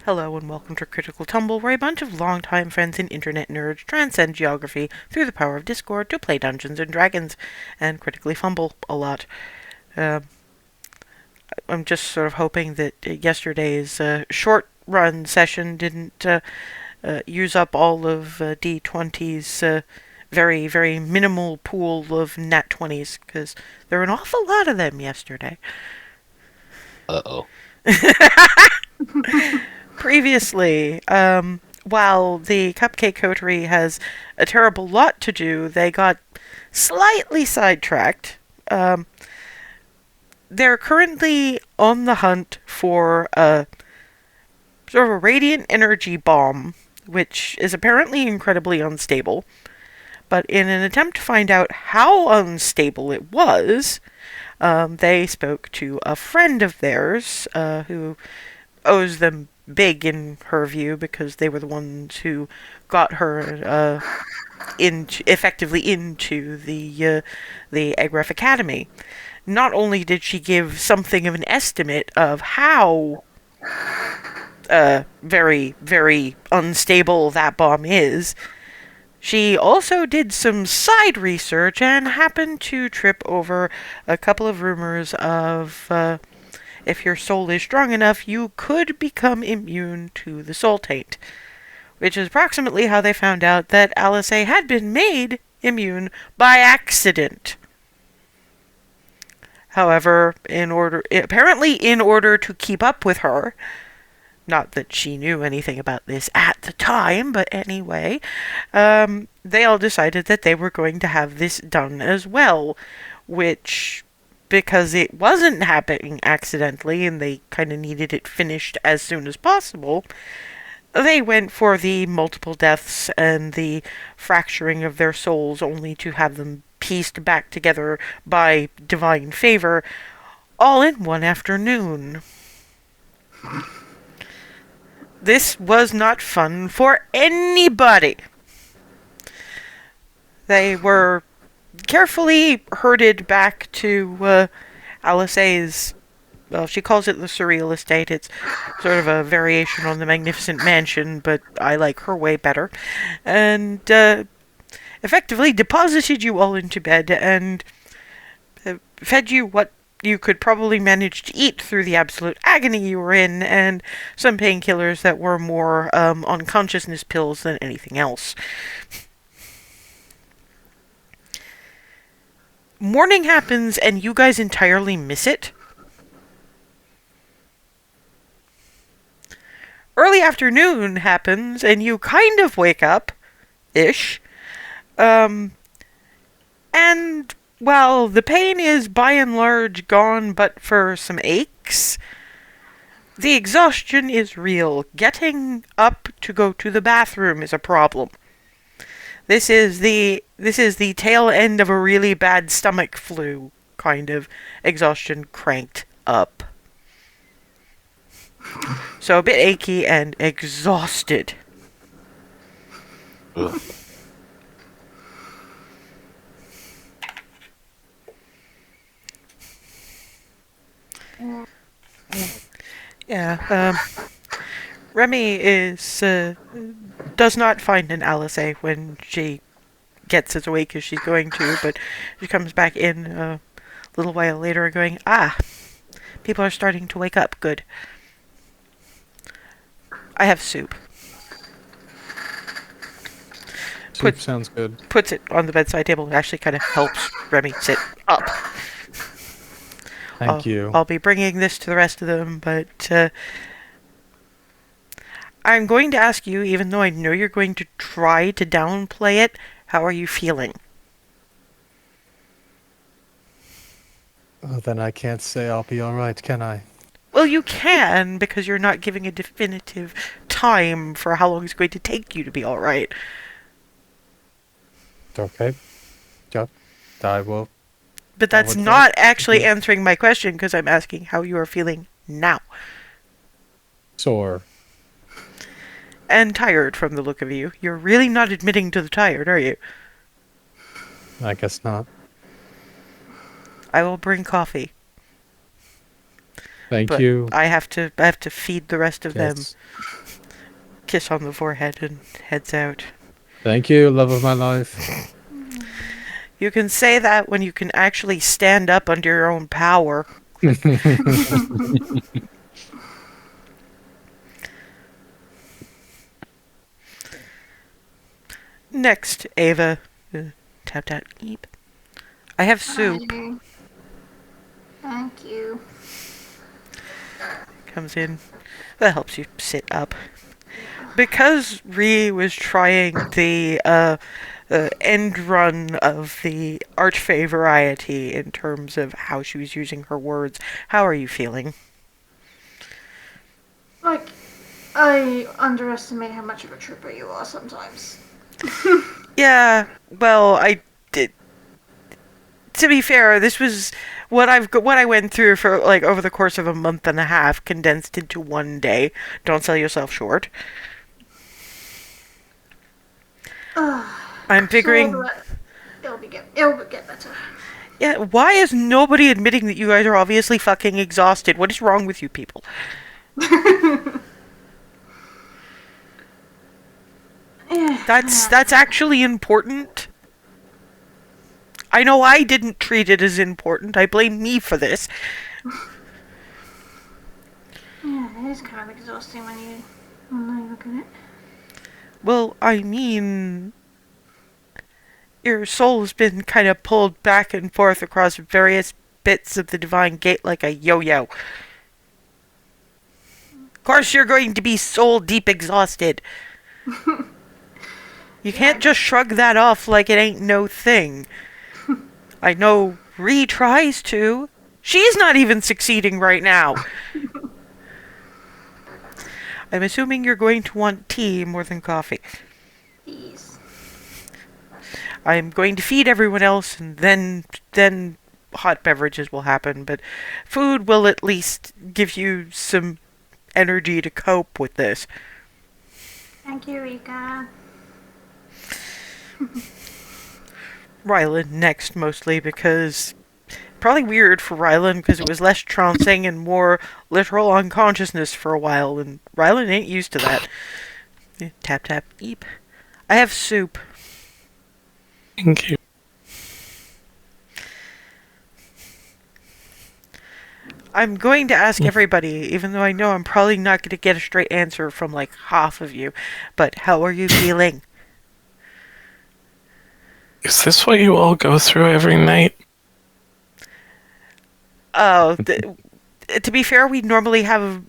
Hello and welcome to Critical Tumble, where a bunch of longtime friends and internet nerds transcend geography through the power of Discord to play Dungeons and Dragons and critically fumble a lot. Uh, I'm just sort of hoping that yesterday's short run session didn't use up all of D20's very, very minimal pool of nat 20s, because there were an awful lot of them yesterday. Uh-oh. Previously, while the Cupcake Coterie has a terrible lot to do, they got slightly sidetracked. They're currently on the hunt for a sort of a radiant energy bomb, which is apparently incredibly unstable. But in an attempt to find out how unstable it was, they spoke to a friend of theirs who owes them big in her view because they were the ones who got her effectively into the Agref Academy. Not only did she give something of an estimate of how very, very unstable that bomb is, she also did some side research and happened to trip over a couple of rumors of if your soul is strong enough, you could become immune to the soul-taint, which is approximately how they found out that Alice had been made immune by accident. However, apparently in order to keep up with her, not that she knew anything about this at the time, but anyway, they all decided that they were going to have this done as well, which, because it wasn't happening accidentally and they kind of needed it finished as soon as possible, they went for the multiple deaths and the fracturing of their souls only to have them pieced back together by divine favor all in one afternoon. This was not fun for anybody. They were carefully herded back to Alice's, well, she calls it the surreal estate. It's sort of a variation on the magnificent mansion, but I like her way better. And effectively deposited you all into bed and fed you what you could probably manage to eat through the absolute agony you were in, and some painkillers that were more unconsciousness pills than anything else. Morning happens and you guys entirely miss it. Early afternoon happens and you kind of wake up-ish. And, well, the pain is by and large gone but for some aches. The exhaustion is real. Getting up to go to the bathroom is a problem. This is the tail end of a really bad stomach flu kind of exhaustion cranked up. So a bit achy and exhausted. Ugh. Yeah, Remy does not find an Alice when she gets as awake as she's going to, but she comes back in a little while later going, people are starting to wake up, good. I have soup. Soup sounds good. Puts it on the bedside table and actually kind of helps Remy sit up. Thank you. I'll be bringing this to the rest of them, but I'm going to ask you, even though I know you're going to try to downplay it, how are you feeling? Oh, then I can't say I'll be alright, can I? Well, you can, because you're not giving a definitive time for how long it's going to take you to be alright. Okay. Yep. I will. But that's would not think. actually answering my question, because I'm asking how you are feeling now. Sore. And tired from the look of you. You're really not admitting to the tired, are you? I guess not. I will bring coffee. Thank but you. I have to feed the rest of them. Yes. Kiss on the forehead and heads out. Thank you, love of my life. You can say that when you can actually stand up under your own power. Next, Ava. Tap tap eep. I have soup. Hi. Thank you. Comes in. That helps you sit up. Because Ree was trying the end run of the Archfey variety in terms of how she was using her words, how are you feeling? Like, I underestimate how much of a tripper you are sometimes. Yeah, well, I did. To be fair, this was what I went through for like over the course of a month and a half, condensed into one day. Don't sell yourself short. I'm figuring. It'll get better. Yeah, why is nobody admitting that you guys are obviously fucking exhausted? What is wrong with you people? That's actually important. I know I didn't treat it as important. I blame me for this. Yeah, it is kind of exhausting when you look at it. Well, I mean, your soul's been kind of pulled back and forth across various bits of the divine gate like a yo-yo. Of course you're going to be soul deep exhausted. You can't just shrug that off like it ain't no thing. I know Ree tries to. She's not even succeeding right now. I'm assuming you're going to want tea more than coffee. Please. I'm going to feed everyone else, and then hot beverages will happen, but food will at least give you some energy to cope with this. Thank you, Rika. Rylan next, mostly because probably weird for Rylan because it was less trouncing and more literal unconsciousness for a while, and Rylan ain't used to that. Tap tap eep. I have soup. Thank you. I'm going to ask everybody, even though I know I'm probably not going to get a straight answer from like half of you, but how are you feeling? Is this what you all go through every night? Oh, to be fair, we normally have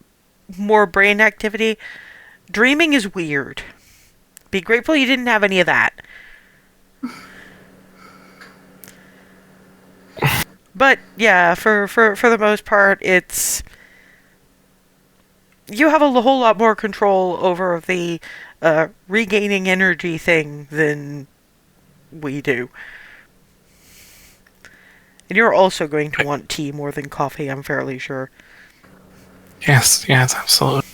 more brain activity. Dreaming is weird. Be grateful you didn't have any of that. But yeah, for the most part, it's you have a whole lot more control over the regaining energy thing than we do. And you're also going to want tea more than coffee, I'm fairly sure. Yes, absolutely.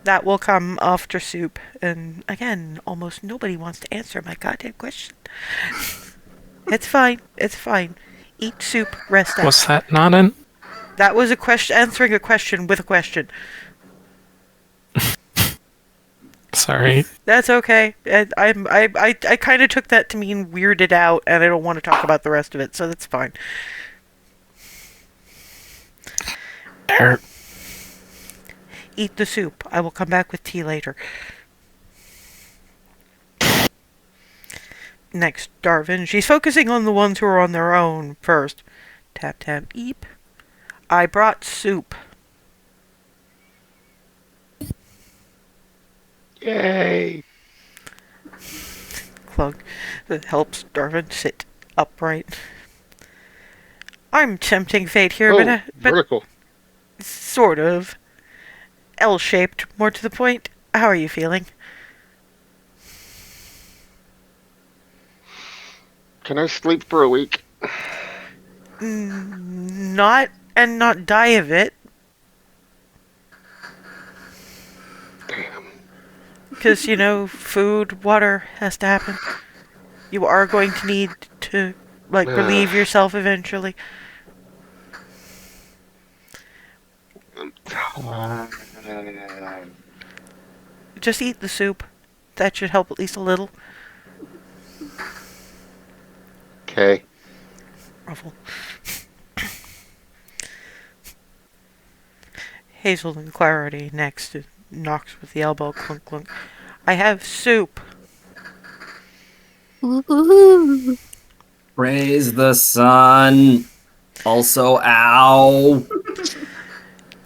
That will come after soup. And again, almost nobody wants to answer my goddamn question. It's fine. It's fine. Eat soup, rest up. Was that not an... That was a question, answering a question with a question. Sorry. That's okay. I kind of took that to mean weirded out, and I don't want to talk about the rest of it, so that's fine. There. Eat the soup. I will come back with tea later. Next, Darvin. She's focusing on the ones who are on their own first. Tap, tap, eep. I brought soup. Yay. Clunk. That helps Darvin sit upright. I'm tempting fate here, but vertical. Sort of. L-shaped, more to the point. How are you feeling? Can I sleep for a week? Not die of it. Damn. Because, food, water has to happen. You are going to need to, relieve yourself eventually. Just eat the soup. That should help at least a little. Okay. Ruffle. Hazel and Clarity next knocks with the elbow. Clunk, clunk. I have soup. Ooh. Praise the sun. Also, ow.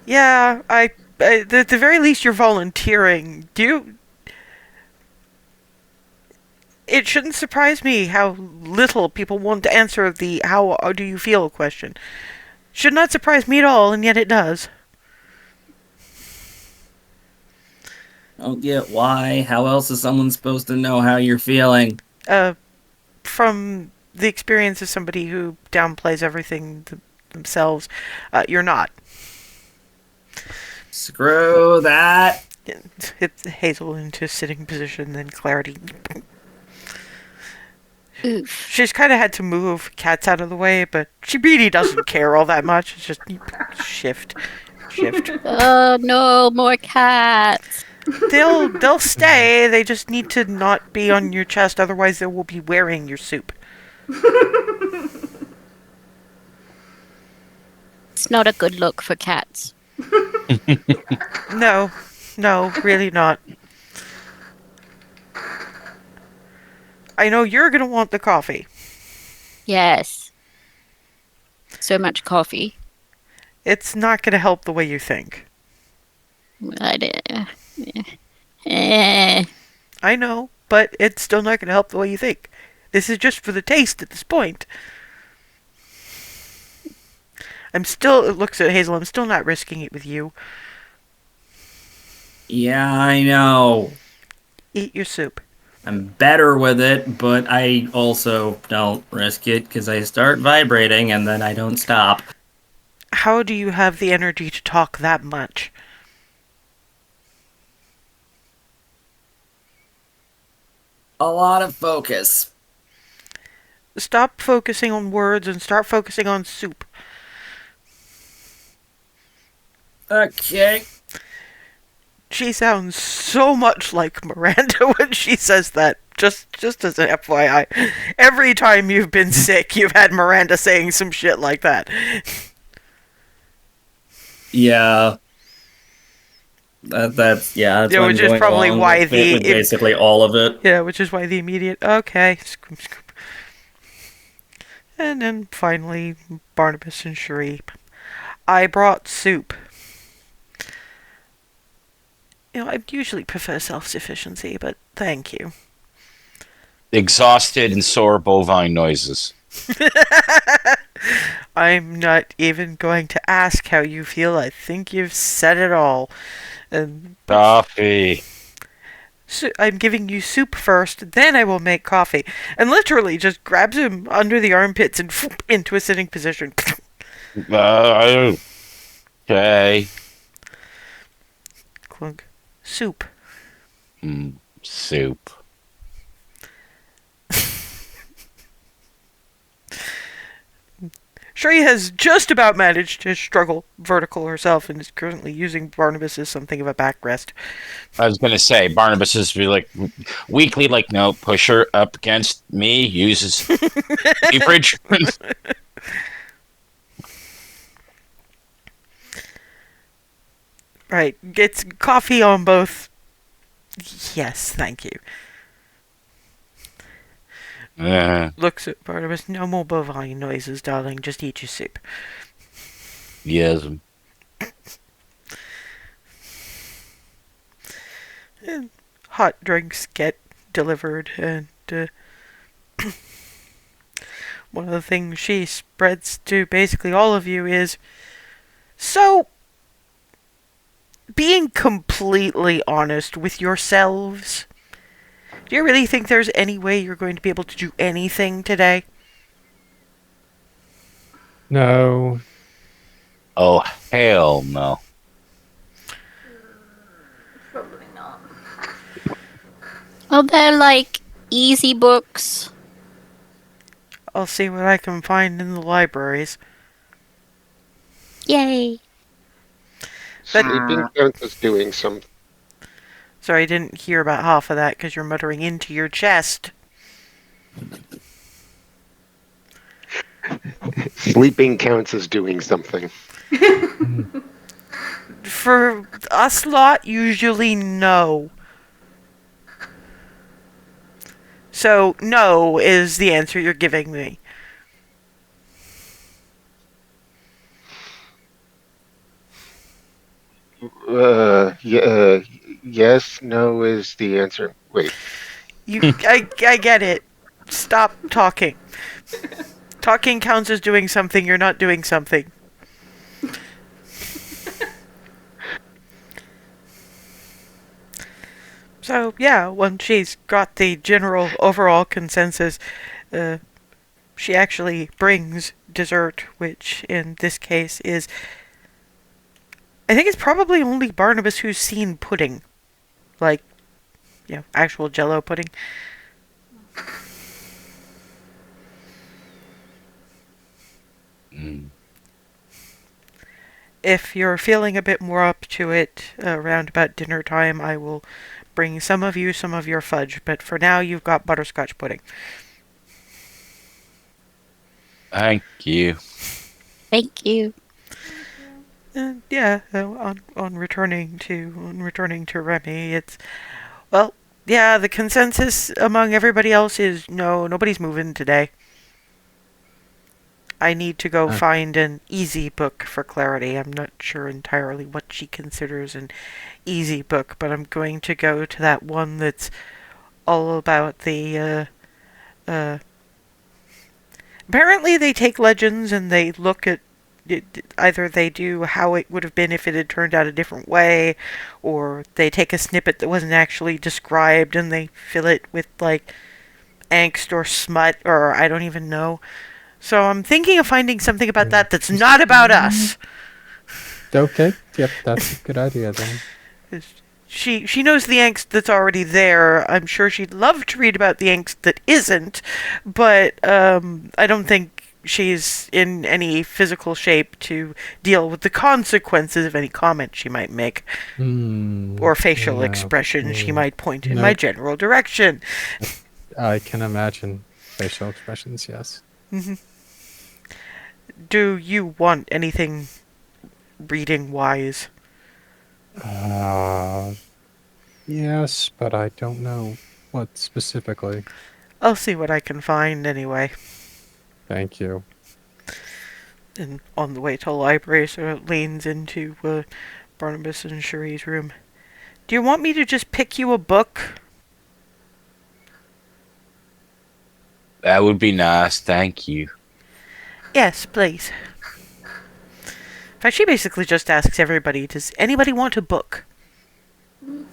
Yeah, at the very least, you're volunteering. It shouldn't surprise me how little people want to answer the "how do you feel" question. Should not surprise me at all, and yet it does. I don't get why. How else is someone supposed to know how you're feeling? From the experience of somebody who downplays everything themselves, you're not. Screw that. It's Hazel into sitting position, then Clarity. Oof. She's kind of had to move cats out of the way, but she really doesn't care all that much. It's just shift. Oh no, more cats. They'll stay. They just need to not be on your chest, otherwise they will be wearing your soup. It's not a good look for cats. No, really not. I know you're gonna want the coffee. Yes. So much coffee. It's not gonna help the way you think. Eh. I know, but it's still not gonna help the way you think. This is just for the taste at this point. It looks at Hazel, I'm still not risking it with you. Yeah, I know. Eat your soup. I'm better with it, but I also don't risk it because I start vibrating and then I don't stop. How do you have the energy to talk that much? A lot of focus. Stop focusing on words and start focusing on soup. Okay. She sounds so much like Miranda when she says that. Just as an FYI. Every time you've been sick, you've had Miranda saying some shit like that. Yeah. That's Yeah, why which I'm is going probably along why with it, with basically all of it. Yeah, which is why the immediate okay. And then finally Barnabas and Cherie. I brought soup. I usually prefer self-sufficiency, but thank you. Exhausted and sore bovine noises. I'm not even going to ask how you feel. I think you've said it all. Coffee. So I'm giving you soup first, then I will make coffee. And literally just grabs him under the armpits and into a sitting position. Okay. Clunk. Soup. Soup. Shrey has just about managed to struggle vertical herself and is currently using Barnabas as something of a backrest. I was gonna say Barnabas is like weakly, like, no, push her up against me. Uses leverage. Right, gets coffee on both. Yes, thank you. Looks at Barnabas. No more bovine noises, darling. Just eat your soup. Yes. And hot drinks get delivered, and one of the things she spreads to basically all of you is, so, being completely honest with yourselves, do you really think there's any way you're going to be able to do anything today? No. Oh, hell no. Probably not. Are there like easy books? I'll see what I can find in the libraries. Yay. That Sleeping counts as doing something. Sorry, I didn't hear about half of that because you're muttering into your chest. Sleeping counts as doing something. For us lot, usually no. So, no is the answer you're giving me. Yes, no is the answer. Wait. I get it. Stop talking. Talking counts as doing something, you're not doing something. So, yeah, once she's got the general overall consensus, she actually brings dessert, which in this case is... I think it's probably only Barnabas who's seen pudding. Like, actual Jell-O pudding. If you're feeling a bit more up to it around about dinner time, I will bring some of you some of your fudge. But for now, you've got butterscotch pudding. Thank you. Thank you. And on returning to Remy, it's the consensus among everybody else is no, nobody's moving today. I need to go find an easy book for Clarity. I'm not sure entirely what she considers an easy book, but I'm going to go to that one that's all about the apparently they take legends and they look at either they do how it would have been if it had turned out a different way, or they take a snippet that wasn't actually described and they fill it with like angst or smut or I don't even know. So I'm thinking of finding something about that that's not about us. Okay, yep, that's a good idea then. She knows the angst that's already there. I'm sure she'd love to read about the angst that isn't, but I don't think she's in any physical shape to deal with the consequences of any comment she might make. Or facial expression she might point in my general direction. I can imagine facial expressions, yes. Mm-hmm. Do you want anything reading-wise? Yes, but I don't know what specifically. I'll see what I can find anyway. Thank you. And on the way to the library, so it leans into Barnabas and Cherie's room. Do you want me to just pick you a book? That would be nice. Thank you. Yes, please. In fact, she basically just asks everybody, does anybody want a book? Do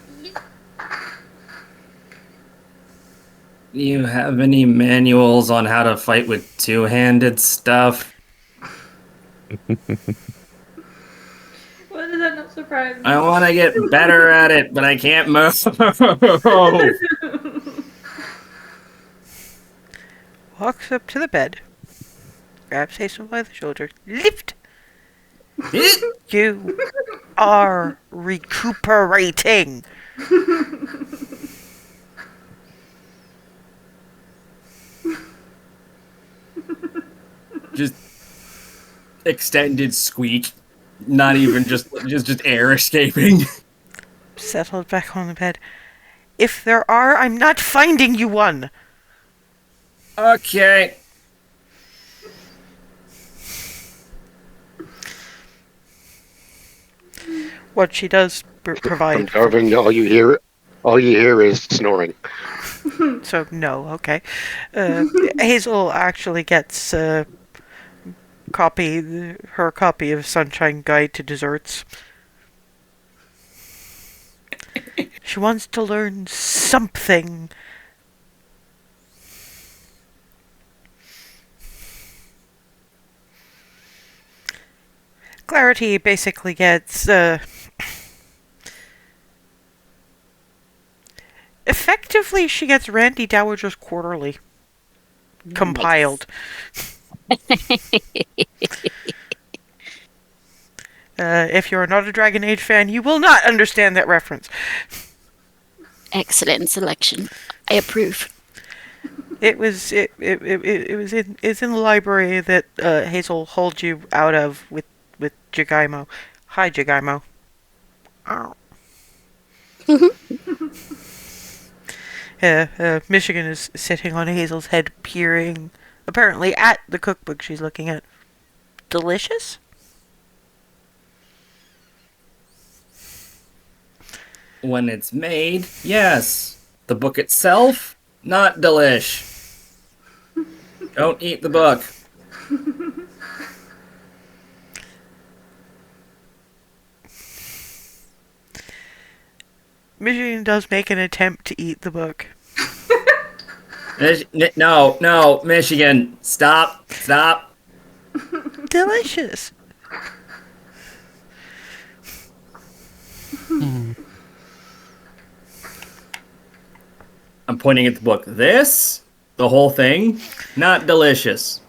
you have any manuals on how to fight with two-handed stuff? Why did that not surprise me? I want to get better at it, but I can't move. Walks up to the bed, grabs Hazel by the shoulder, lift! You are recuperating! Just extended squeak. Not even just air escaping. Settled back on the bed. If there are, I'm not finding you one! Okay. What she does provide. From Darwin, all you hear is snoring. So, no, okay. Hazel actually gets her copy of Sunshine Guide to Desserts. She wants to learn something. Clarity basically gets effectively she gets Randy Dowager's Quarterly compiled. If you're not a Dragon Age fan, you will not understand that reference. Excellent selection. I approve. It was it's in the library that Hazel hauled you out of with Jagaimo. Hi, Jagaimo. Ow. Michigan is sitting on Hazel's head, peering apparently at the cookbook she's looking at. Delicious? When it's made, yes. The book itself, not delish. Don't eat the book. Michigan does make an attempt to eat the book. No, Michigan. Stop. Delicious. I'm pointing at the book. This, the whole thing, not delicious.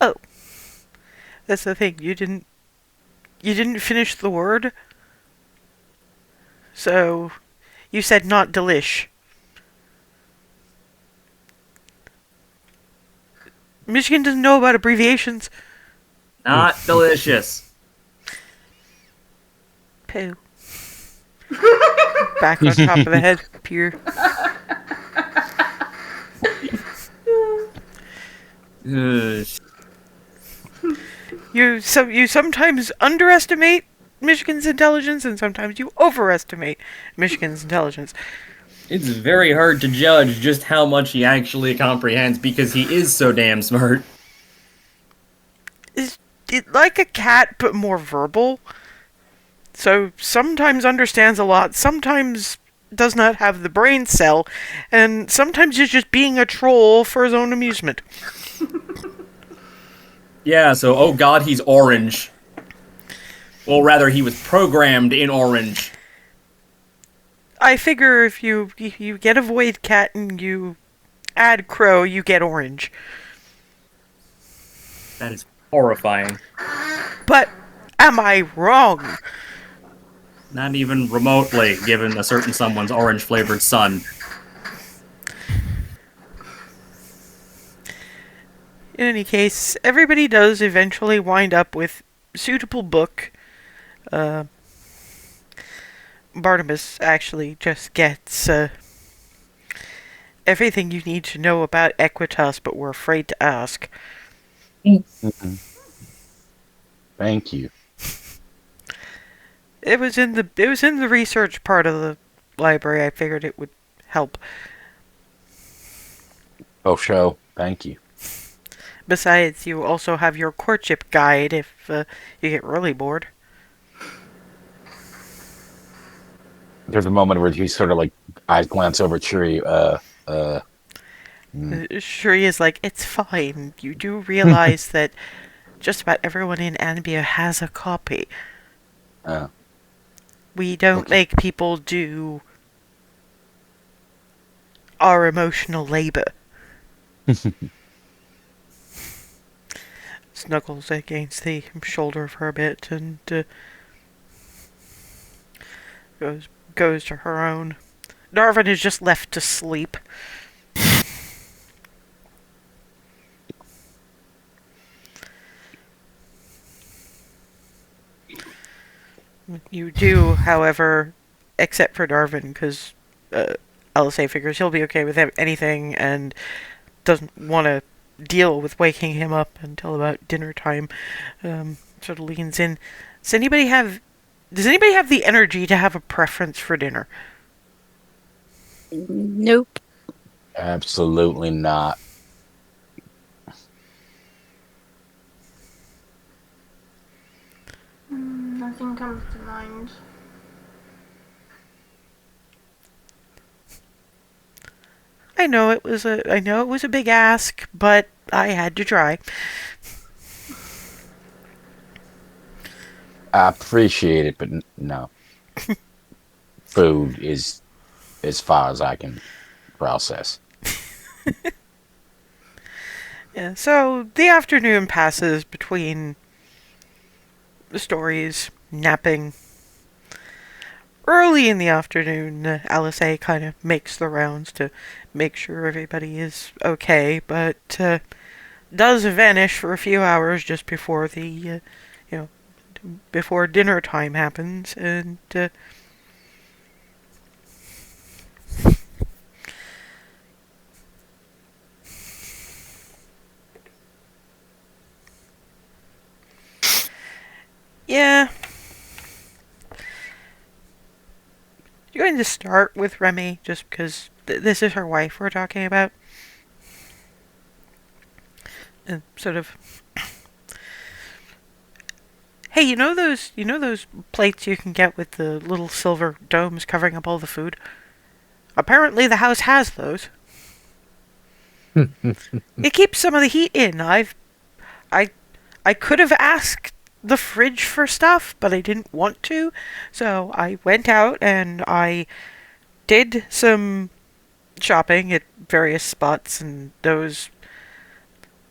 Oh. That's the thing. You didn't finish the word. So, you said not delish. Michigan doesn't know about abbreviations. Not delicious. Poo. Back on top of the head. Peer. You sometimes underestimate Michigan's intelligence, and sometimes you overestimate Michigan's intelligence. It's very hard to judge just how much he actually comprehends because he is so damn smart. Is it like a cat, but more verbal? So sometimes understands a lot, sometimes does not have the brain cell, and sometimes is just being a troll for his own amusement. Yeah, so, oh god, he's orange. Well, rather, he was programmed in orange. I figure if you get a void cat and you add crow, you get orange. That is horrifying. But am I wrong? Not even remotely, given a certain someone's orange-flavored son. In any case, everybody does eventually wind up with suitable book. Barnabas actually just gets everything you need to know about Equitas, but we're afraid to ask. Thank you. It was in the research part of the library. I figured it would help. Oh, show. Thank you. Besides, you also have your courtship guide if you get really bored. There's a moment where he sort of like eyes glance over at Shuri. Shuri is like, it's fine. You do realize that just about everyone in Anbia has a copy. We don't make people do our emotional labor. Snuggles against the shoulder of her a bit and goes to her own. Darvin is just left to sleep. You do, however, except for Darvin, because LSA figures he'll be okay with anything and doesn't want to deal with waking him up until about dinner time. Sort of leans in. Does anybody have the energy to have a preference for dinner? Nope. Absolutely not. Nothing comes to mind. I know it was a big ask, but I had to try. I appreciate it, but no. Food is as far as I can process. Yeah, so the afternoon passes between stories, napping. Early in the afternoon, Alice A kind of makes the rounds to make sure everybody is okay, but does vanish for a few hours just before before dinner time happens, and yeah. You're going to start with Remy, just because this is her wife we're talking about. And sort of, hey, you know those plates you can get with the little silver domes covering up all the food? Apparently the house has those. It keeps some of the heat in. I could have asked the fridge for stuff, but I didn't want to, so I went out and I did some shopping at various spots, and the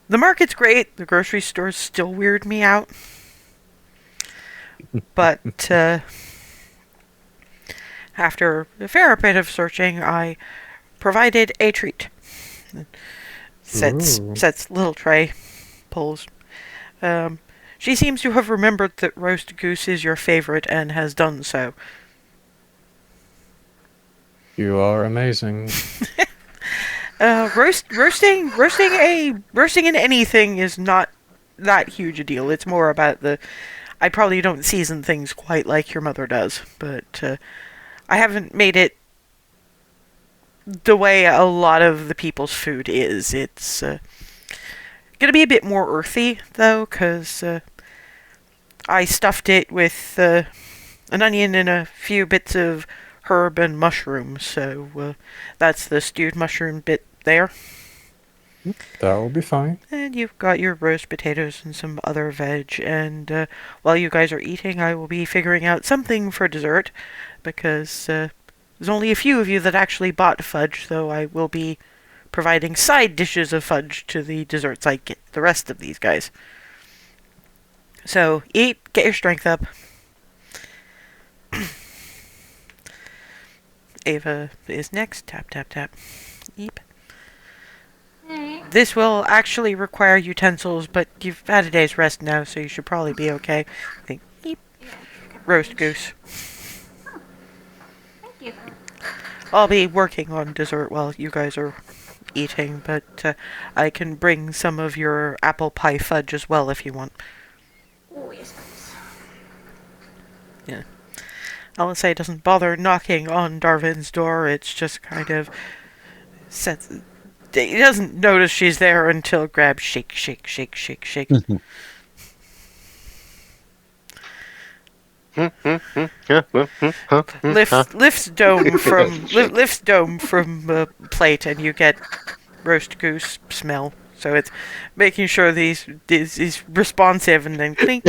market's great. The grocery stores still weird me out. But after a fair bit of searching, I provided a treat. Sets little tray, pulls. She seems to have remembered that roast goose is your favorite and has done so. You are amazing. Roasting in anything is not that huge a deal. It's more about I probably don't season things quite like your mother does, but I haven't made it the way a lot of the people's food is. It's gonna be a bit more earthy though, because I stuffed it with an onion and a few bits of herb and mushroom, so that's the stewed mushroom bit there. That will be fine. And you've got your roast potatoes and some other veg, and while you guys are eating, I will be figuring out something for dessert, because there's only a few of you that actually bought fudge, though I will be providing side dishes of fudge to the desserts I get the rest of these guys. So, eat, get your strength up. Ava is next. Tap, tap, tap. Eep. Alright. This will actually require utensils, but you've had a day's rest now, so you should probably be okay. I think, eep. Roast goose. Thank you. I'll be working on dessert while you guys are eating, but I can bring some of your apple pie fudge as well if you want. Oh, yes, please. Yeah. Alisei doesn't bother knocking on Darvin's door. It's just kind of sets. He doesn't notice she's there until grab, shake, shake, shake, shake, shake. lifts dome from plate, and you get roast goose smell. So it's making sure these is responsive, and then clink.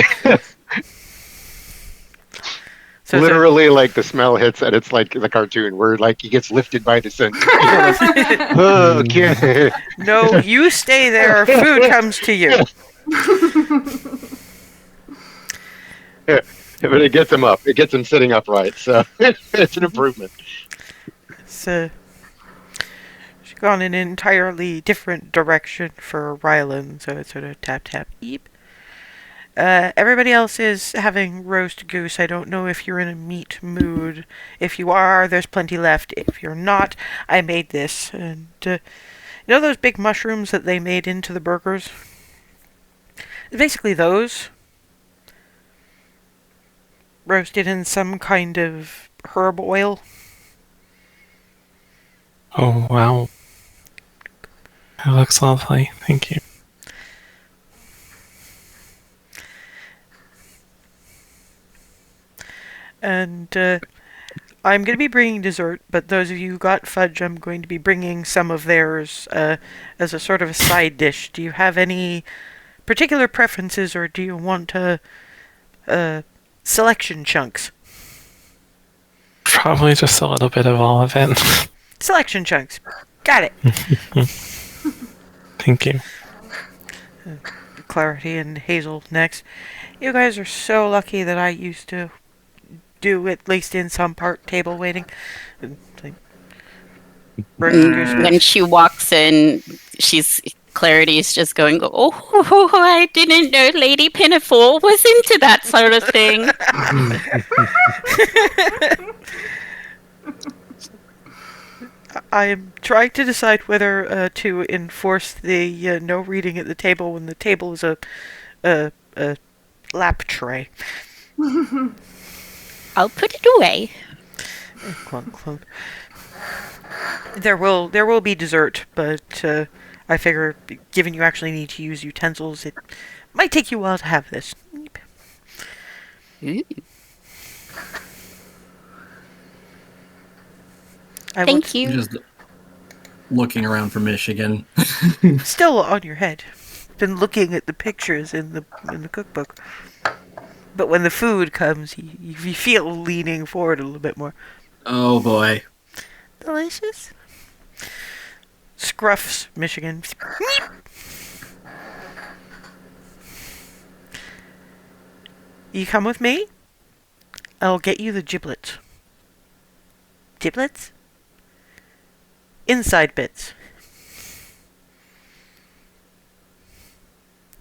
So Literally, like the smell hits, and it's like the cartoon where like he gets lifted by the scent. Okay. No, you stay there. Food comes to you. Yeah, but it gets him up. It gets him sitting upright. So it's an improvement. So she's gone in an entirely different direction for Rylan. So it's sort of tap tap eep. Everybody else is having roast goose. I don't know if you're in a meat mood. If you are, there's plenty left. If you're not, I made this. And you know those big mushrooms that they made into the burgers? Basically those. Roasted in some kind of herb oil. Oh, wow. That looks lovely. Thank you. And I'm going to be bringing dessert, but those of you who got fudge, I'm going to be bringing some of theirs as a sort of a side dish. Do you have any particular preferences, or do you want selection chunks? Probably just a little bit of all of it. Selection chunks. Got it. Thank you. Clarity and Hazel next. You guys are so lucky that I used to do, at least in some part, table waiting. Like, bringing your When space. she walks in, Clarity's just going, oh, I didn't know Lady Pinafore was into that sort of thing. I am trying to decide whether to enforce the no reading at the table when the table is a lap tray. I'll put it away. Clunk, clunk. There will be dessert, but I figure, given you actually need to use utensils, it might take you a while to have this. Ooh. I will Thank you. Just looking around for Michigan. Still on your head. Been looking at the pictures in the cookbook. But when the food comes, you feel leaning forward a little bit more. Oh boy. Delicious. Scruffs, Michigan. You come with me? I'll get you the giblets. Giblets? Inside bits.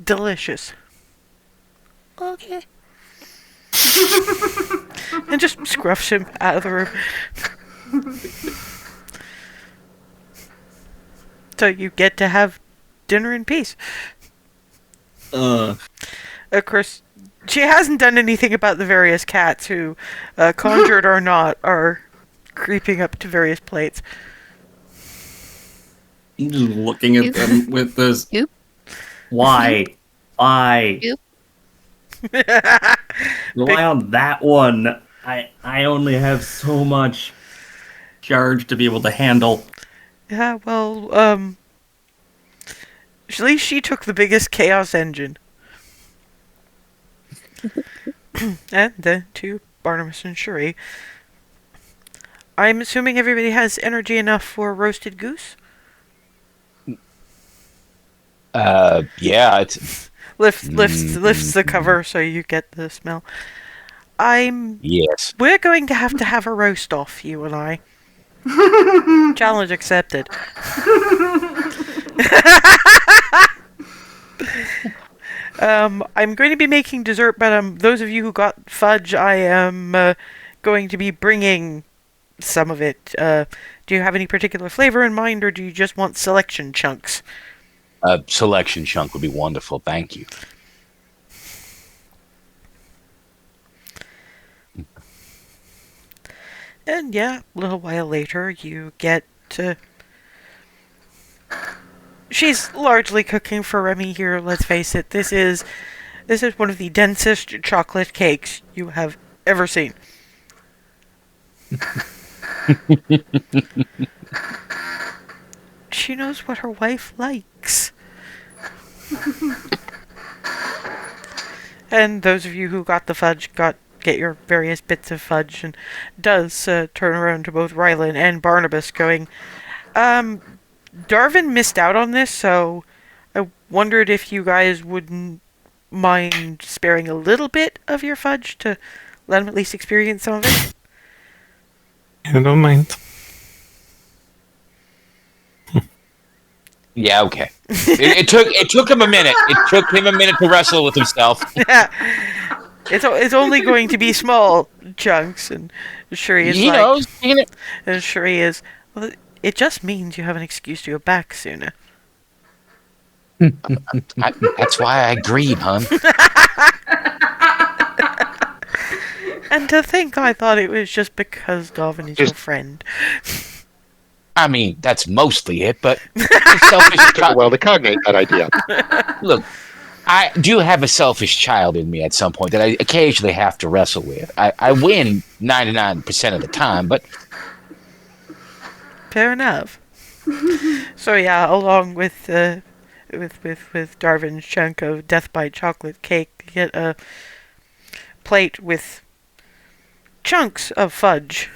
Delicious. Okay. And just scruffs him out of the room. So you get to have dinner in peace. Of course, she hasn't done anything about the various cats who, conjured or not, are creeping up to various plates. I'm just looking at them with this. Oop. Why? Why? Oop. Rely on that one. I only have so much charge to be able to handle. Yeah, well, at least she took the biggest chaos engine. And then to Barnabas and Cherie. I'm assuming everybody has energy enough for roasted goose? Yeah, it's Lifts the cover so you get the smell. yes. We're going to have a roast off, you and I. Challenge accepted. I'm going to be making dessert, but those of you who got fudge, I am going to be bringing some of it. Do you have any particular flavor in mind, or do you just want selection chunks? A selection chunk would be wonderful. Thank you. And yeah, a little while later, you get to... She's largely cooking for Remy here, let's face it. This is one of the densest chocolate cakes you have ever seen. She knows what her wife likes. And those of you who got the fudge get your various bits of fudge, and does turn around to both Rylan and Barnabas going, Darvin missed out on this, so I wondered if you guys wouldn't mind sparing a little bit of your fudge to let him at least experience some of it. I don't mind. Yeah, okay. It took him a minute. It took him a minute to wrestle with himself. It's only going to be small chunks, and Shuri is and Shuri is, well, it just means you have an excuse to go back sooner. That's why I agreed, hon. And to think I thought it was just because Darvin is your friend. I mean, that's mostly it, but selfish Took a while to cognate that idea. Look, I do have a selfish child in me at some point that I occasionally have to wrestle with. I win 99% of the time, but... Fair enough. So yeah, along with Darvin's chunk of Death by Chocolate cake, you get a plate with chunks of fudge.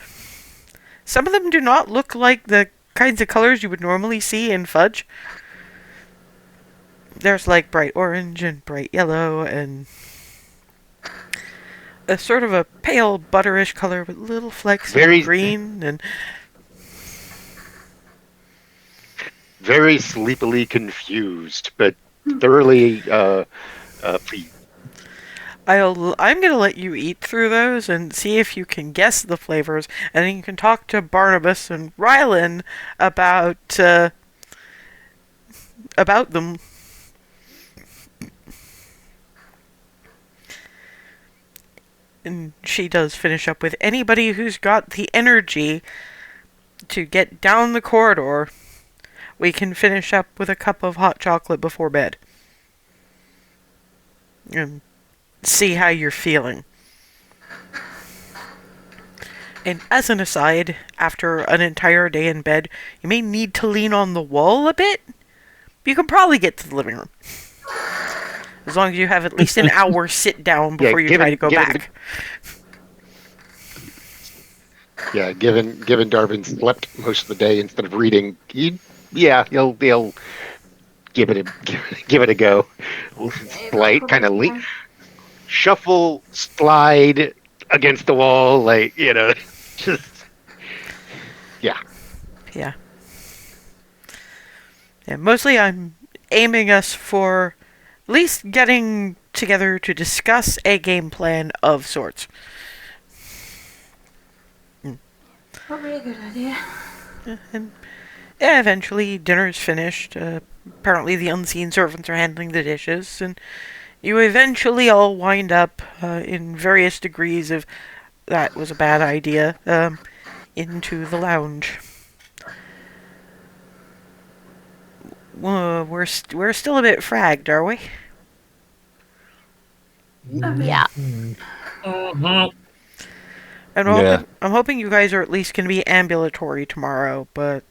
Some of them do not look like the kinds of colors you would normally see in fudge. there's like bright orange and bright yellow and a sort of a pale butterish color with little flecks Very- of green and Very sleepily confused, but thoroughly pleased. I'm gonna let you eat through those and see if you can guess the flavors, and then you can talk to Barnabas and Rylan about them. And she does finish up with anybody who's got the energy to get down the corridor. We can finish up with a cup of hot chocolate before bed. And see how you're feeling. And as an aside, after an entire day in bed, you may need to lean on the wall a bit. You can probably get to the living room. As long as you have at least an hour sit down before you try to go back. Given Darvin slept most of the day instead of reading, he'll give it a go. Slight kind of shuffle, slide against the wall, just Yeah. Mostly I'm aiming us for at least getting together to discuss a game plan of sorts. Probably a good idea. And eventually dinner's finished. Apparently the unseen servants are handling the dishes, and you eventually all wind up in various degrees of that was a bad idea into the lounge. We're still a bit fragged, are we? Yeah. Mhm. And Yeah. I'm hoping you guys are at least going to be ambulatory tomorrow, but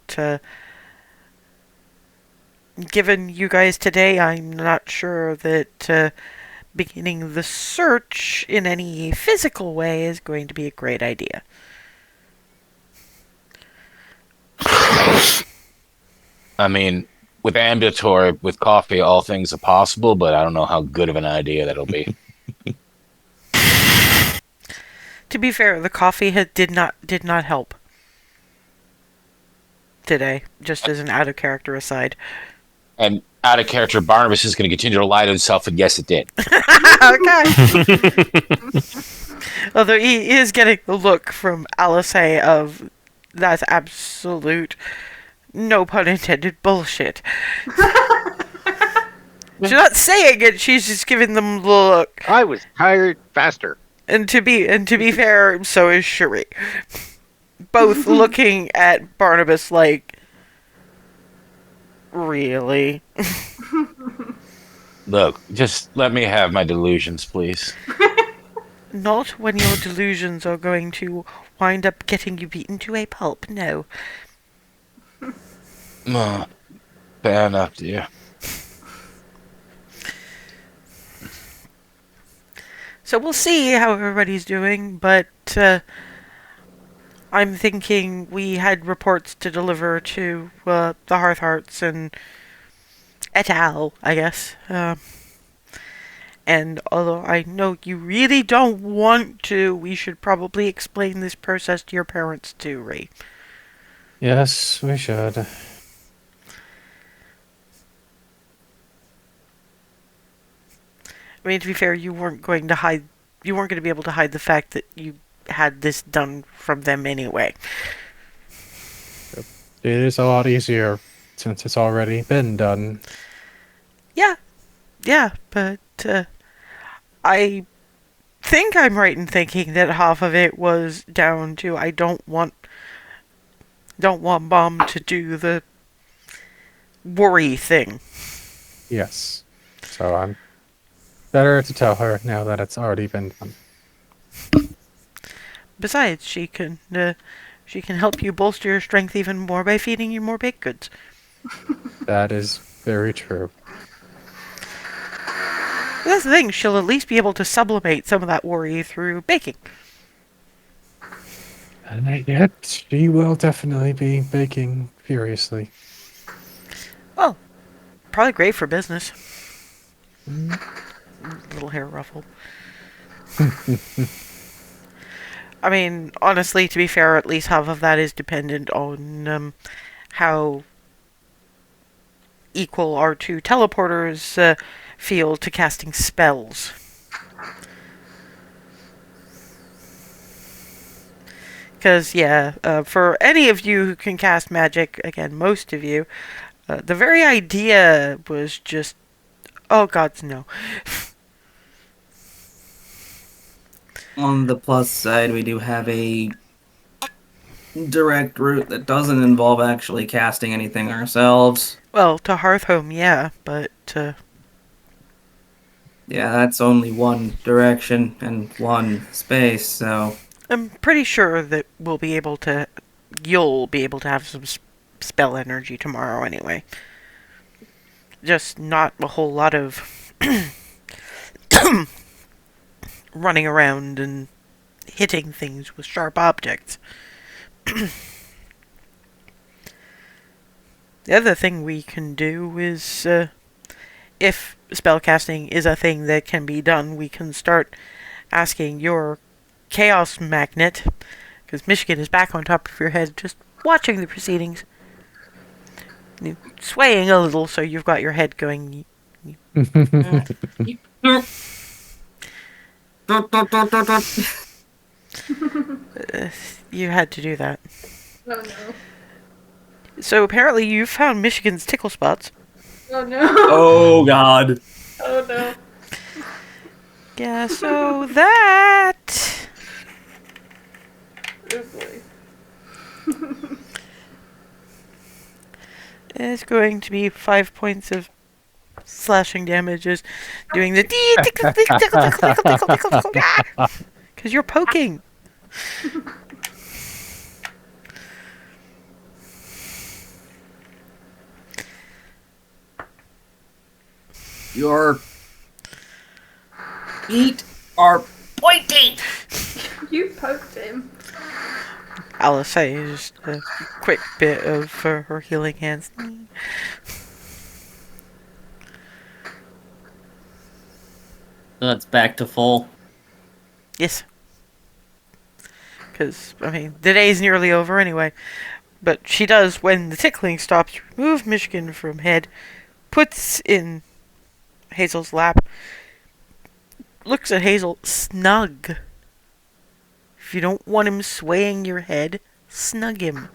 given you guys today, I'm not sure that beginning the search in any physical way is going to be a great idea. I mean, with ambulatory, with coffee, all things are possible, but I don't know how good of an idea that'll be. To be fair, the coffee did not help today, just as an out of character aside. And out of character, Barnabas is going to continue to lie to himself, and yes, it did. Okay. Although he is getting the look from Alice of that's absolute, no pun intended, bullshit. She's not saying it, she's just giving them the look. I was tired faster. And to be fair, so is Cherie. Both looking at Barnabas like, really? Look, just let me have my delusions, please. Not when your delusions are going to wind up getting you beaten to a pulp, no. Fair enough, dear. So we'll see how everybody's doing, but I'm thinking we had reports to deliver to the Hearthhearts and et al., I guess. And although I know you really don't want to, we should probably explain this process to your parents too, Ray. Yes, we should. I mean, to be fair, you weren't going to be able to hide the fact that you had this done from them anyway. It is a lot easier since it's already been done. Yeah, but I think I'm right in thinking that half of it was down to I don't want Mom to do the worry thing. Yes. So I'm better to tell her now that it's already been done. Besides, she can help you bolster your strength even more by feeding you more baked goods. That is very true. That's the thing, she'll at least be able to sublimate some of that worry through baking. And yet, she will definitely be baking furiously. Well, probably great for business. Little hair ruffle. I mean, honestly, to be fair, at least half of that is dependent on how equal our two teleporters feel to casting spells. Because, for any of you who can cast magic, again, most of you, the very idea was just, oh gods, no. On the plus side, we do have a direct route that doesn't involve actually casting anything ourselves. Well, to Hearthhome, yeah, but, Yeah, that's only one direction and one space, so... I'm pretty sure that you'll be able to have some spell energy tomorrow anyway. Just not a whole lot of running around and hitting things with sharp objects. The other thing we can do is, if spellcasting is a thing that can be done, we can start asking your Chaos Magnet, because Michigan is back on top of your head, just watching the proceedings. Swaying a little, so you've got your head going. You had to do that. Oh no. So apparently you found Michigan's tickle spots. Oh no. Oh god. Oh no. Yeah, so that... Oh boy. It's going to be 5 points of slashing damages, doing the tickle, tickle, tickle, tickle, tickle, tickle, tickle, tickle, because you're poking. Your feet are pointy! You poked him. Alice says a quick bit of her healing hands. So it's back to full. Yes. Because, I mean, the day's nearly over anyway. But she does, when the tickling stops, remove Michigan from head, puts in Hazel's lap, looks at Hazel, snug. If you don't want him swaying your head, snug him.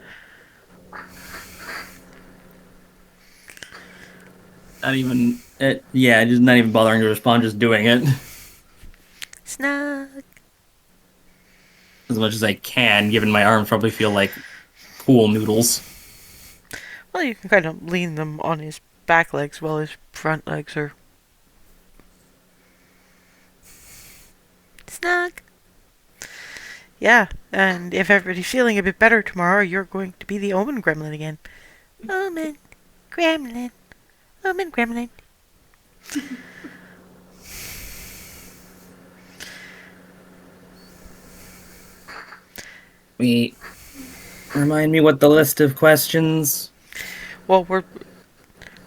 Not even... just not even bothering to respond, just doing it. Snug. As much as I can, given my arms probably feel like pool noodles. Well, you can kind of lean them on his back legs while his front legs are... Snug. Yeah, and if everybody's feeling a bit better tomorrow, you're going to be the Omen Gremlin again. Omen Gremlin. Omen Gremlin. Remind me what the list of questions... Well, we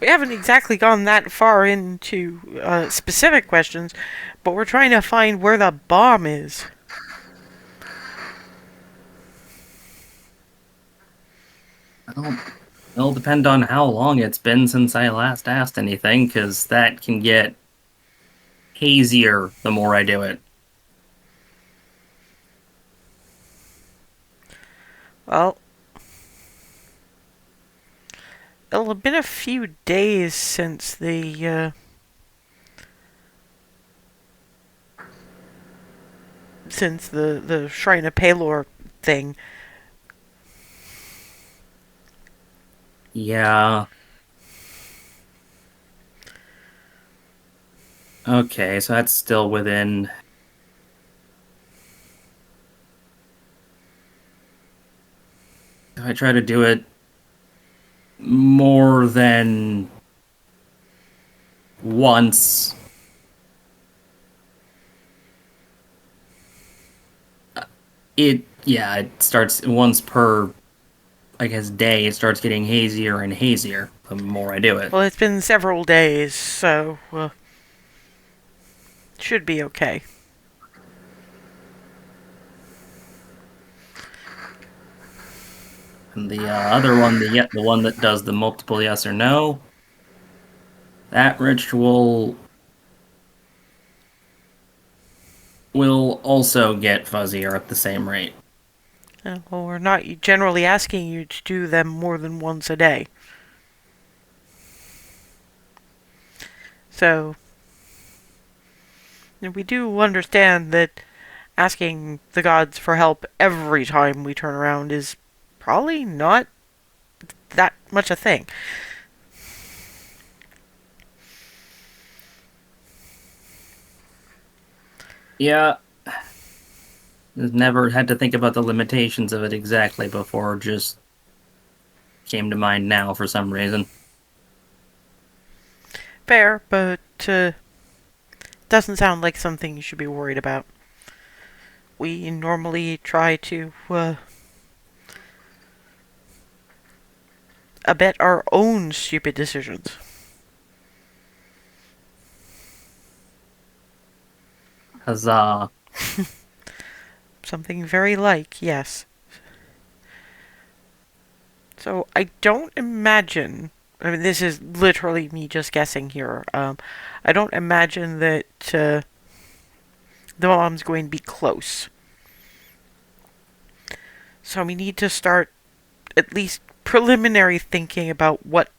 haven't exactly gone that far into specific questions, but we're trying to find where the bomb is. It'll depend on how long it's been since I last asked anything, because that can get hazier the more I do it. Well, it'll have been a few days since the Shrine of Palor thing. Yeah. Okay, so that's still within... I try to do it more than once. It starts once per, I guess, day. It starts getting hazier and hazier the more I do it. Well, it's been several days, so should be okay. And the other one, the one that does the multiple yes or no, that ritual will also get fuzzier at the same rate. Well, we're not generally asking you to do them more than once a day. So, we do understand that asking the gods for help every time we turn around is probably not that much a thing. Yeah. Never had to think about the limitations of it exactly before, just came to mind now for some reason. Fair, but doesn't sound like something you should be worried about. We normally try to abet our own stupid decisions. Huzzah. Something very like, yes. So I don't imagine, I mean, this is literally me just guessing here. I don't imagine that the mom's going to be close. So we need to start at least preliminary thinking about what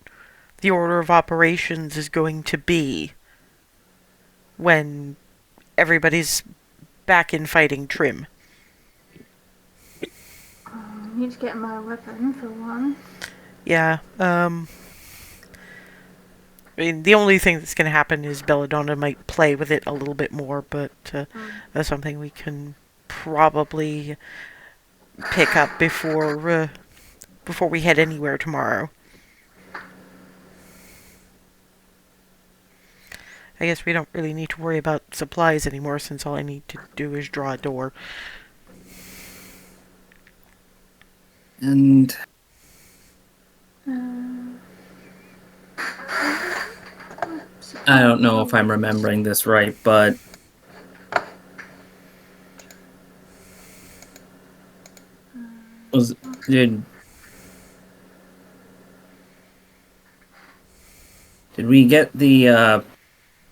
the order of operations is going to be when everybody's back in fighting trim. I need to get my weapon for one. Yeah, I mean, the only thing that's going to happen is Belladonna might play with it a little bit more, but that's something we can probably pick up before we head anywhere tomorrow. I guess we don't really need to worry about supplies anymore, since all I need to do is draw a door. And I don't know if I'm remembering this right, but did we get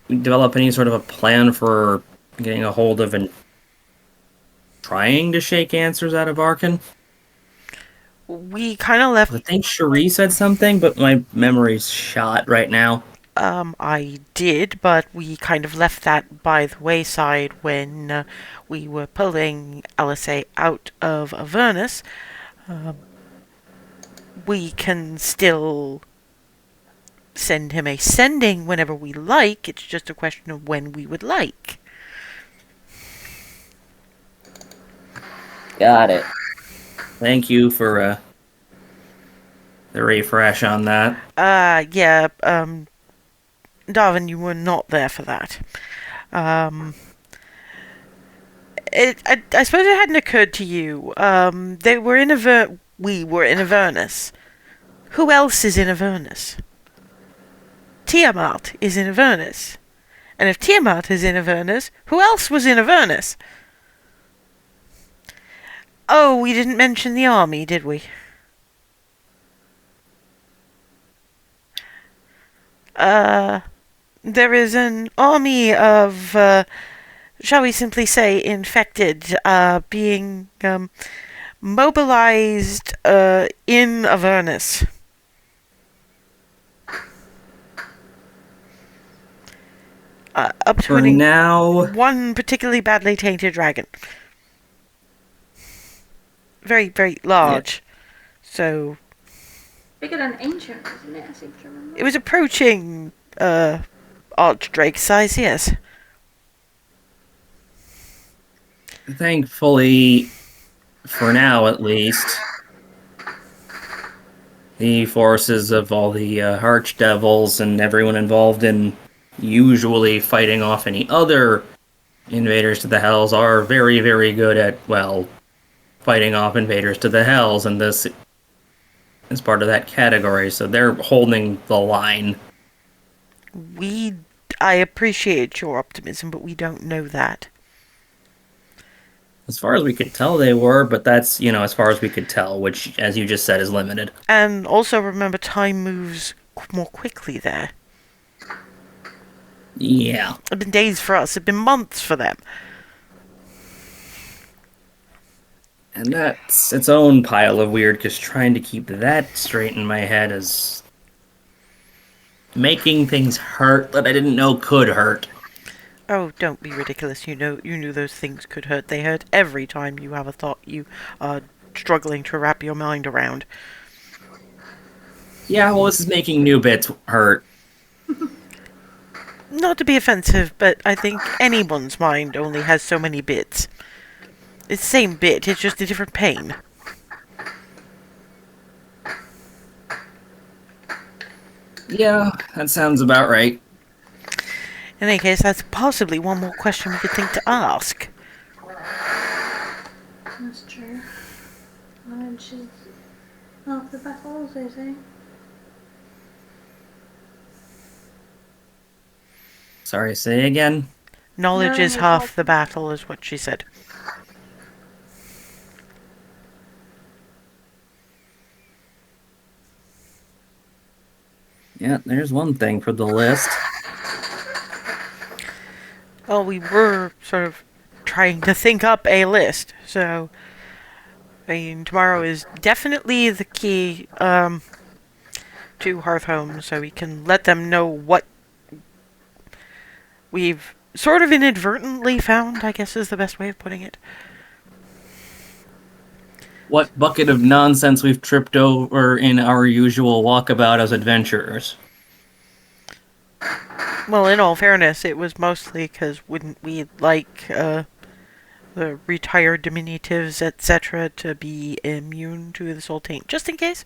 develop any sort of a plan for getting a hold of and trying to shake answers out of Arkin? We kind of left. I think Cherie said something, but my memory's shot right now. I did, but we kind of left that by the wayside when we were pulling LSA out of Avernus. We can still send him a sending whenever we like. It's just a question of when we would like. Got it. Thank you for the refresh on that. Yeah, Darwin, you were not there for that. I suppose it hadn't occurred to you. We were in Avernus. Who else is in Avernus? Tiamat is in Avernus. And if Tiamat is in Avernus, who else was in Avernus? Oh, we didn't mention the army, did we? There is an army of, shall we simply say, infected, being mobilized in Avernus. Up to For now, one particularly badly tainted dragon. Very, very large. Yeah. So Bigger than ancient, isn't it? I seem to remember. It was approaching Archdrake size, yes. Thankfully, for now at least, the forces of all the archdevils and everyone involved in usually fighting off any other invaders to the Hells are very, very good at, well, fighting off invaders to the Hells, and this is part of that category, so they're holding the line. We I appreciate your optimism, but we don't know that. As far as we could tell, they were, but that's, as far as we could tell, which, as you just said, is limited. And also remember, time moves more quickly there. Yeah. It's been days for us. It's been months for them. And that's its own pile of weird, because trying to keep that straight in my head is making things hurt that I didn't know could hurt. Oh, don't be ridiculous. You knew those things could hurt. They hurt every time you have a thought you are struggling to wrap your mind around. Yeah, well, this is making new bits hurt. Not to be offensive, but I think anyone's mind only has so many bits. It's the same bit, it's just a different pain. Yeah, that sounds about right. In any case, that's possibly one more question we could think to ask. That's true. Knowledge is half the battle, as they say. Sorry, say again? Knowledge No, is it's half half the battle, is what she said. Yeah, there's one thing for the list. Well, we were sort of trying to think up a list, so I mean, tomorrow is definitely the key to Hearth Home, so we can let them know what we've sort of inadvertently found, I guess is the best way of putting it. What bucket of nonsense we've tripped over in our usual walkabout as adventurers. Well, in all fairness, it was mostly because wouldn't we like the retired diminutives, etc., to be immune to the soul-taint, just in case?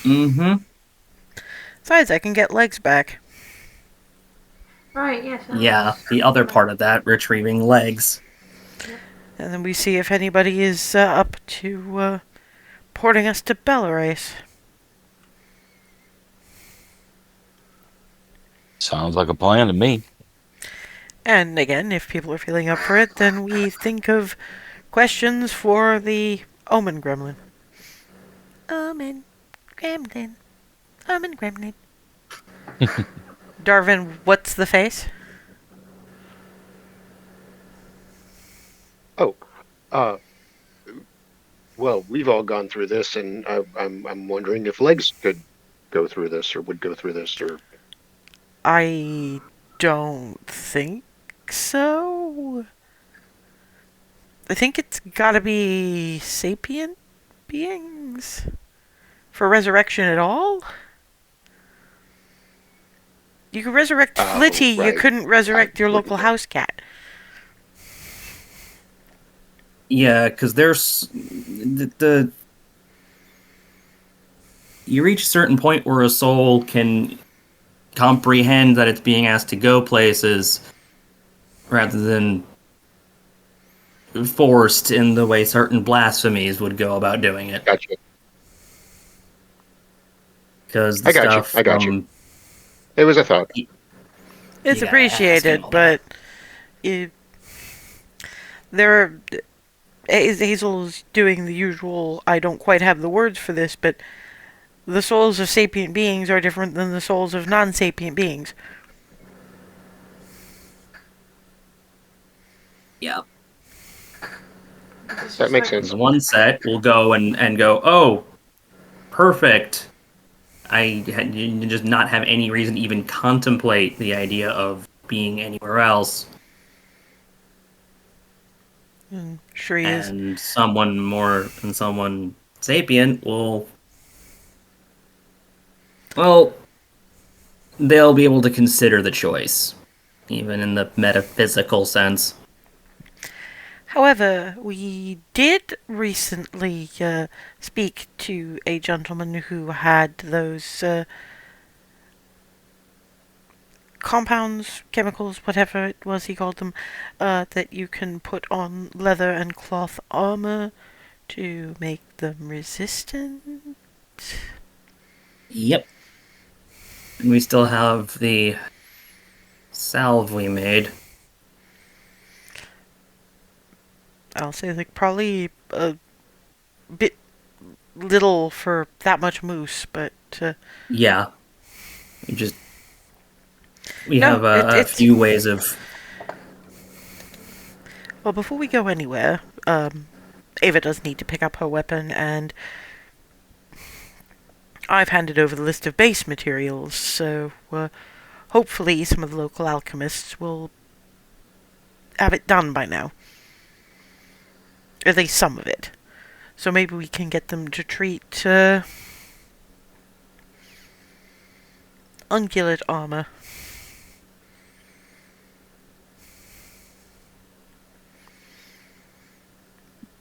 Mm-hmm. Besides, I can get legs back. Right, yes. Yeah, the other part of that, retrieving legs. And then we see if anybody is up to porting us to Bellarise. Sounds like a plan to me. And again, if people are feeling up for it, then we think of questions for the Omen Gremlin. Omen Gremlin. Omen Gremlin. Darvin, what's the face? Oh, well, we've all gone through this, and I'm wondering if legs could go through this, or would go through this, or I don't think so. I think it's gotta be sapient beings for resurrection at all. You could resurrect Flitty, right. you couldn't resurrect your local house cat. Yeah, because there's the you reach a certain point where a soul can comprehend that it's being asked to go places rather than forced in the way certain blasphemies would go about doing it. Gotcha. Because I got you. It was a thought. It's Yeah, appreciated, asking all but there Hazel's doing the usual, I don't quite have the words for this, but the souls of sapient beings are different than the souls of non-sapient beings. Yeah. That makes sense. One set will go and go, oh, perfect. You just not have any reason to even contemplate the idea of being anywhere else. Sure he is. And someone sapient will, well, they'll be able to consider the choice, even in the metaphysical sense. However, we did recently speak to a gentleman who had those compounds, chemicals, whatever it was he called them, that you can put on leather and cloth armor to make them resistant. Yep. And we still have the salve we made. I'll say like probably a bit little for that much moose, but Yeah. We No, have a it's few ways of. well. Before we go anywhere, Ava does need to pick up her weapon, and I've handed over the list of base materials, so hopefully some of the local alchemists will have it done by now. At least some of it. So maybe we can get them to treat ungulate armor.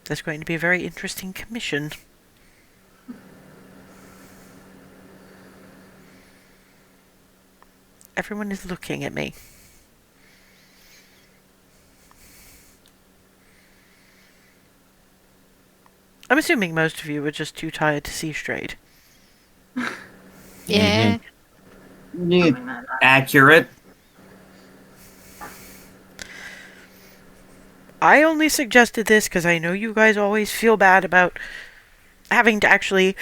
That's going to be a very interesting commission. Everyone is looking at me. I'm assuming most of you are just too tired to see straight. Yeah. Accurate. I only suggested this because I know you guys always feel bad about having to actually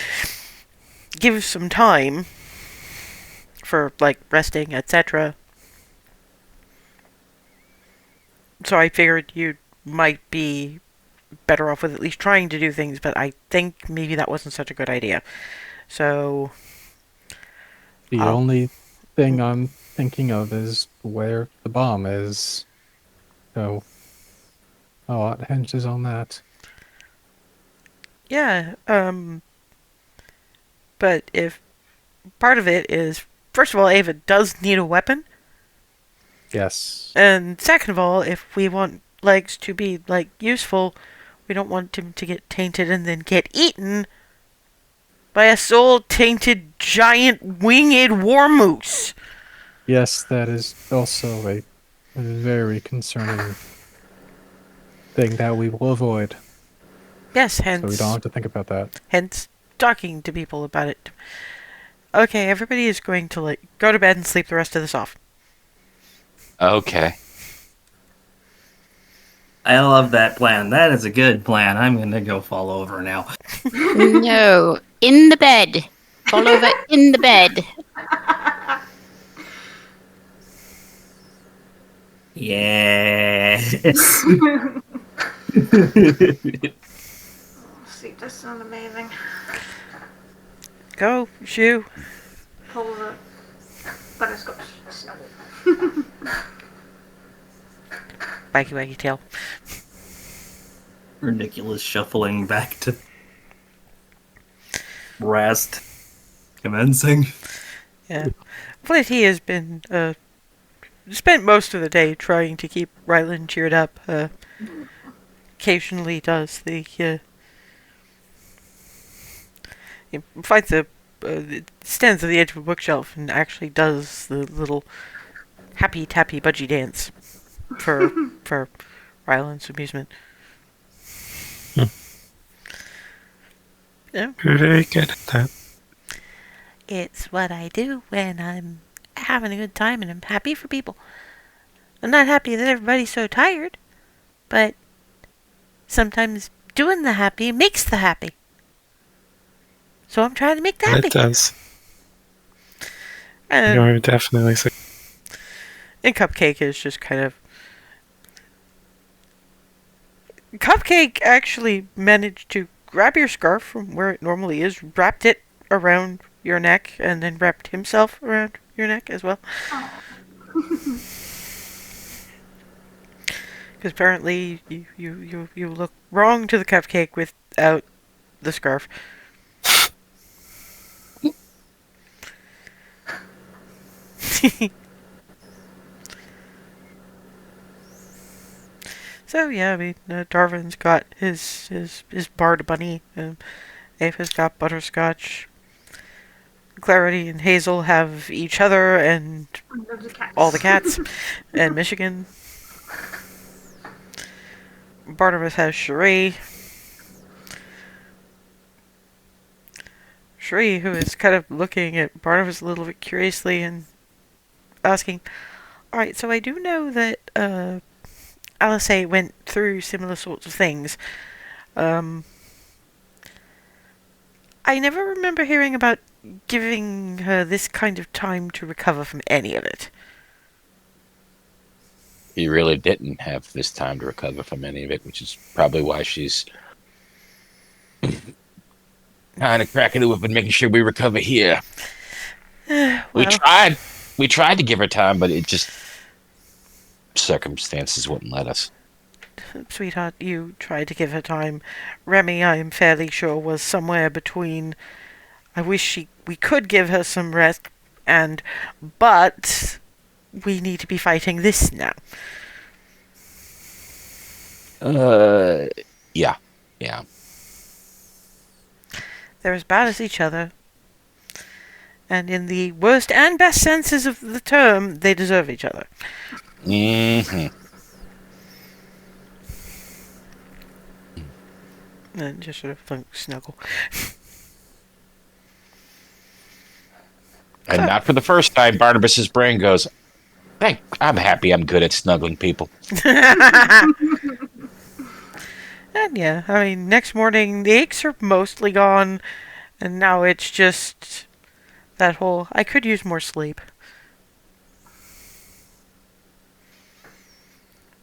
give some time for, like, resting, etc. So I figured you might be better off with at least trying to do things, but I think maybe that wasn't such a good idea. So The only thing I'm thinking of is where the bomb is. So, a lot hinges on that. yeah, but if part of it is, first of all, Ava does need a weapon, Yes. and second of all, if we want legs to be, like, useful, we don't want him to get tainted and then get eaten by a soul-tainted giant winged war moose. Yes, that is also a very concerning thing that we will avoid. Yes, So we don't have to think about that. hence talking to people about it. Okay, everybody is going to, like, go to bed and sleep the rest of this off. Okay. I love that plan. That is a good plan. I'm gonna go fall over now. No. In the bed. Fall over in the bed. Yes. Sleep does sound amazing. Go, shoo. Pull the butterscotch snow. Waggy waggy tail. Ridiculous shuffling back to rest. Commencing. Yeah. But he has been, spent most of the day trying to keep Ryland cheered up. Occasionally does the, he finds stands at the edge of a bookshelf and actually does the little happy tappy budgie dance for Ryland's amusement. Yeah. Very good at that. It's what I do when I'm having a good time and I'm happy for people. I'm not happy that everybody's so tired, but sometimes doing the happy makes the happy. So I'm trying to make the happy. It does. And, You're definitely sick. and Cupcake is just kind of... Cupcake actually managed to grab your scarf from where it normally is, wrapped it around your neck, and then wrapped himself around your neck as well. Because apparently you look wrong to the Cupcake without the scarf. So yeah, I mean, Darwin's got his barred bunny. Ava's got butterscotch. Clarity and Hazel have each other and all the cats. And Michigan. Barnabas has Cherie. Cherie, who is kind of looking at Barnabas a little bit curiously and asking, Alright, so I do know that Alice went through similar sorts of things. Um, I never remember hearing about giving her this kind of time to recover from any of it. He really didn't have this time to recover from any of it, which is probably why she's kind of cracking the whip and making sure we recover here. Well, We tried to give her time, but it just circumstances wouldn't let us. sweetheart, you tried to give her time. Remy, I am fairly sure, was somewhere between. I wish we could give her some rest, but we need to be fighting this now. Yeah. They're as bad as each other. And in the worst and best senses of the term, they deserve each other. Mm-hmm. And just sort of snuggle. And not for the first time, Barnabas's brain goes, "Hey, I'm happy I'm good at snuggling people." And yeah, I mean, next morning, the aches are mostly gone, and now it's just that whole, I could use more sleep.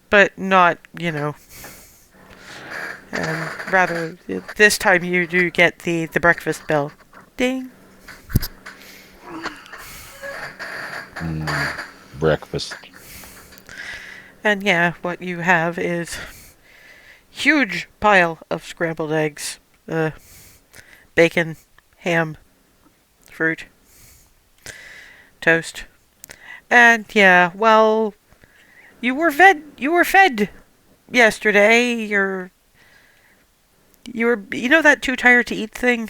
But not, rather, this time you do get the breakfast bell. Ding. Breakfast. And yeah, what you have is huge pile of scrambled eggs, bacon, ham, fruit, toast. And yeah, well, you were fed yesterday. You know that too tired to eat thing?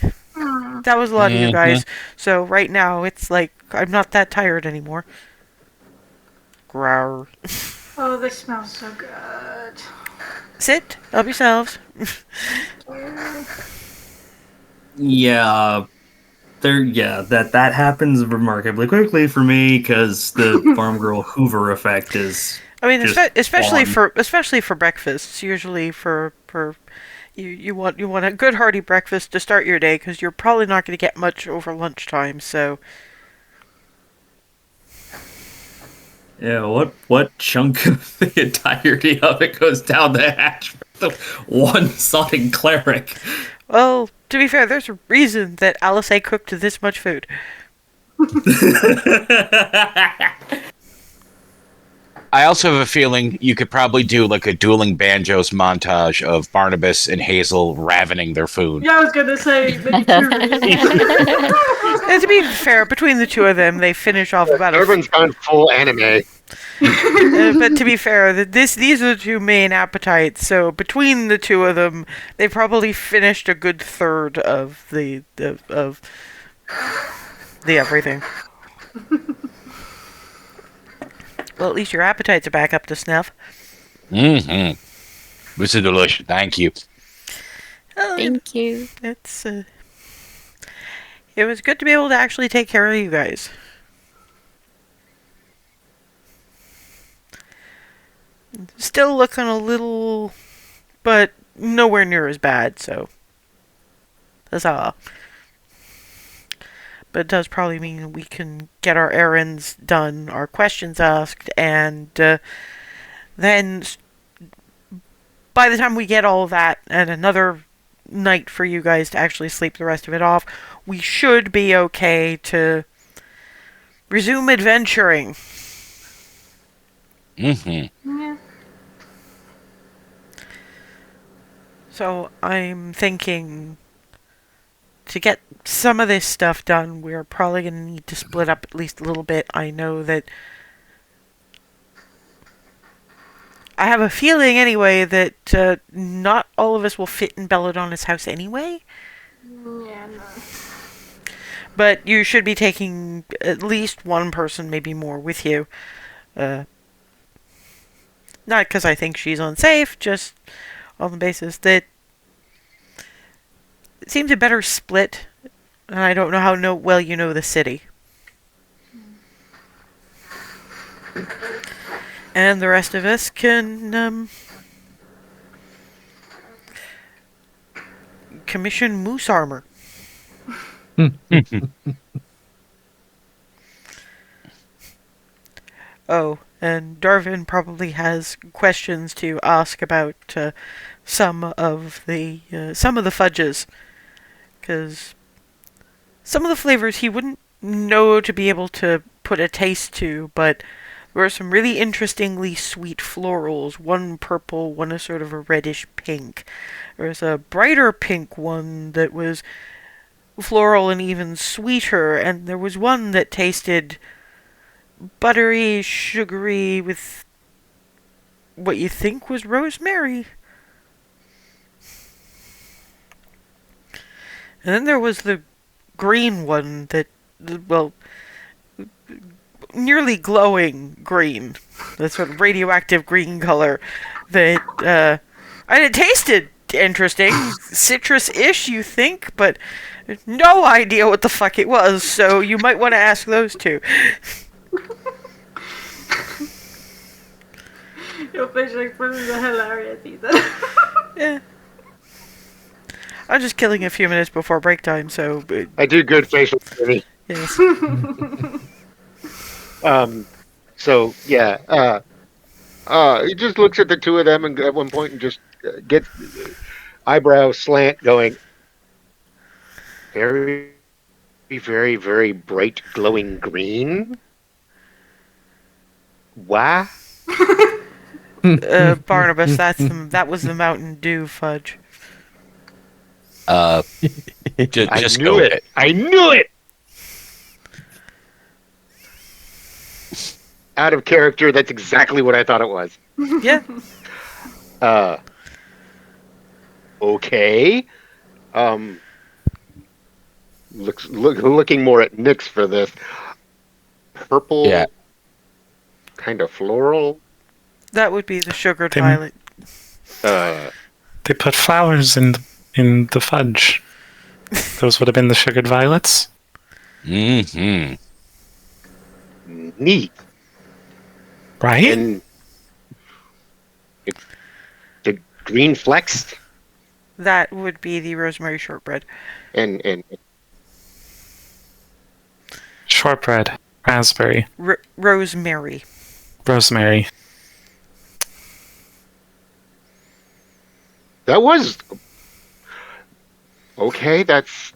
That was a lot of you guys. So right now it's like I'm not that tired anymore. Growl. Oh, they smell so good. Sit, help yourselves. Yeah, that happens remarkably quickly for me because the farm girl Hoover effect is. I mean, just especially gone. for breakfasts. Usually for you want a good hearty breakfast to start your day because you're probably not going to get much over lunchtime. So Yeah, what chunk of the entirety of it goes down the hatch for the one sodding cleric? well, to be fair, there's a reason that Alice cooked this much food. I also have a feeling you could probably do like a dueling banjos montage of Barnabas and Hazel ravening their food. Yeah, I was gonna say maybe two reasons. And to be fair, between the two of them, they finish off about Everyone's gone full anime. but to be fair, these are the two main appetites. So between the two of them, they probably finished a good third of the everything. Well, at least your appetites are back up to snuff. Mm-hmm. This is delicious. Thank you. Thank you. It's it was good to be able to actually take care of you guys. Still looking a little, but nowhere near as bad. So that's all. But it does probably mean we can get our errands done, our questions asked, and then by the time we get all that and another night for you guys to actually sleep the rest of it off, we should be okay to resume adventuring. Mm-hmm. Yeah. So I'm thinking to get some of this stuff done, we're probably going to need to split up at least a little bit. I know that I have a feeling anyway that not all of us will fit in Belladonna's house anyway. Yeah, no. But you should be taking at least one person, maybe more, with you. Not because I think she's unsafe, just on the basis that it seems a better split. And I don't know how well you know the city. And the rest of us can commission moose armor. Oh, and Darvin probably has questions to ask about some of the fudges, because some of the flavors he wouldn't know to be able to put a taste to, but there were some really interestingly sweet florals. One purple, one a sort of a reddish pink. There was a brighter pink one that was floral and even sweeter, and there was one that tasted buttery, sugary, with what you think was rosemary. And then there was the green one that, well, nearly glowing green. That sort of radioactive green color that, and it tasted interesting. Citrus-ish, you think, but no idea what the fuck it was, so you might want to ask those two. Your facial expressions are hilarious, Ethan. Yeah. I'm just killing a few minutes before break time, so... I do good facial training. yes. So yeah, he just looks at the two of them and at one point and just gets eyebrow slant going. Very, very, very bright glowing green. Why? Barnabas, that was the Mountain Dew fudge. Just I go knew with it. I knew it. Out of character, that's exactly what I thought it was. Yeah. Okay. Looking more at Nyx for this. Purple. Yeah. Kind of floral. That would be the sugared Tim. violet. They put flowers in the fudge. Those would have been the sugared violets. Mm-hmm. Neat. Right? And the green flecks That would be the rosemary shortbread. and Shortbread. Raspberry. Rosemary. Rosemary. that was okay. That's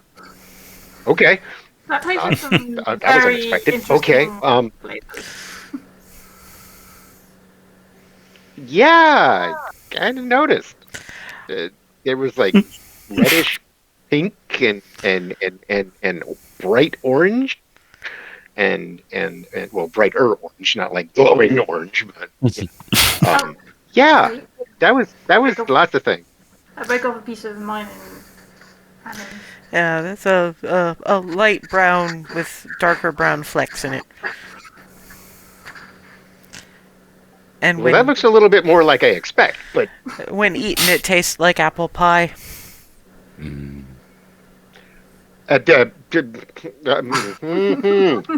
okay. That plays with some That was very unexpected. interesting Okay. flavors. Yeah, kind of noticed. There was like reddish pink and bright orange and well, brighter orange, not like glowing orange, but yeah, that was lots of things. I break off a piece of mine and Yeah, that's a light brown with darker brown flecks in it. And Well, that looks a little bit more like I expect, but when eaten, it tastes like apple pie.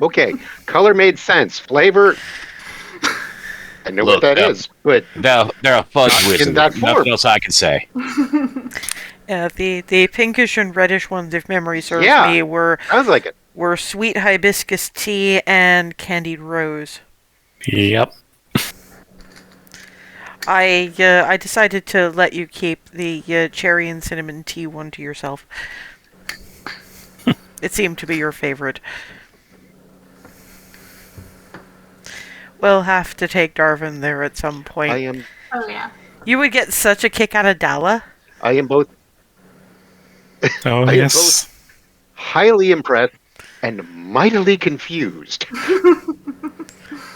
Okay, color made sense. Flavor, I know Look, what that is, but They're a fudge Not wizard. in that form. Nothing else I can say. The pinkish and reddish ones, if memory serves Yeah. me, were sounds like it. sweet hibiscus tea and candied rose. Yep. I decided to let you keep the cherry and cinnamon tea one to yourself. It seemed to be your favorite. We'll have to take Darvin there at some point. oh yeah. You would get such a kick out of Dala. I am both Oh, I am yes. highly impressed and mightily confused,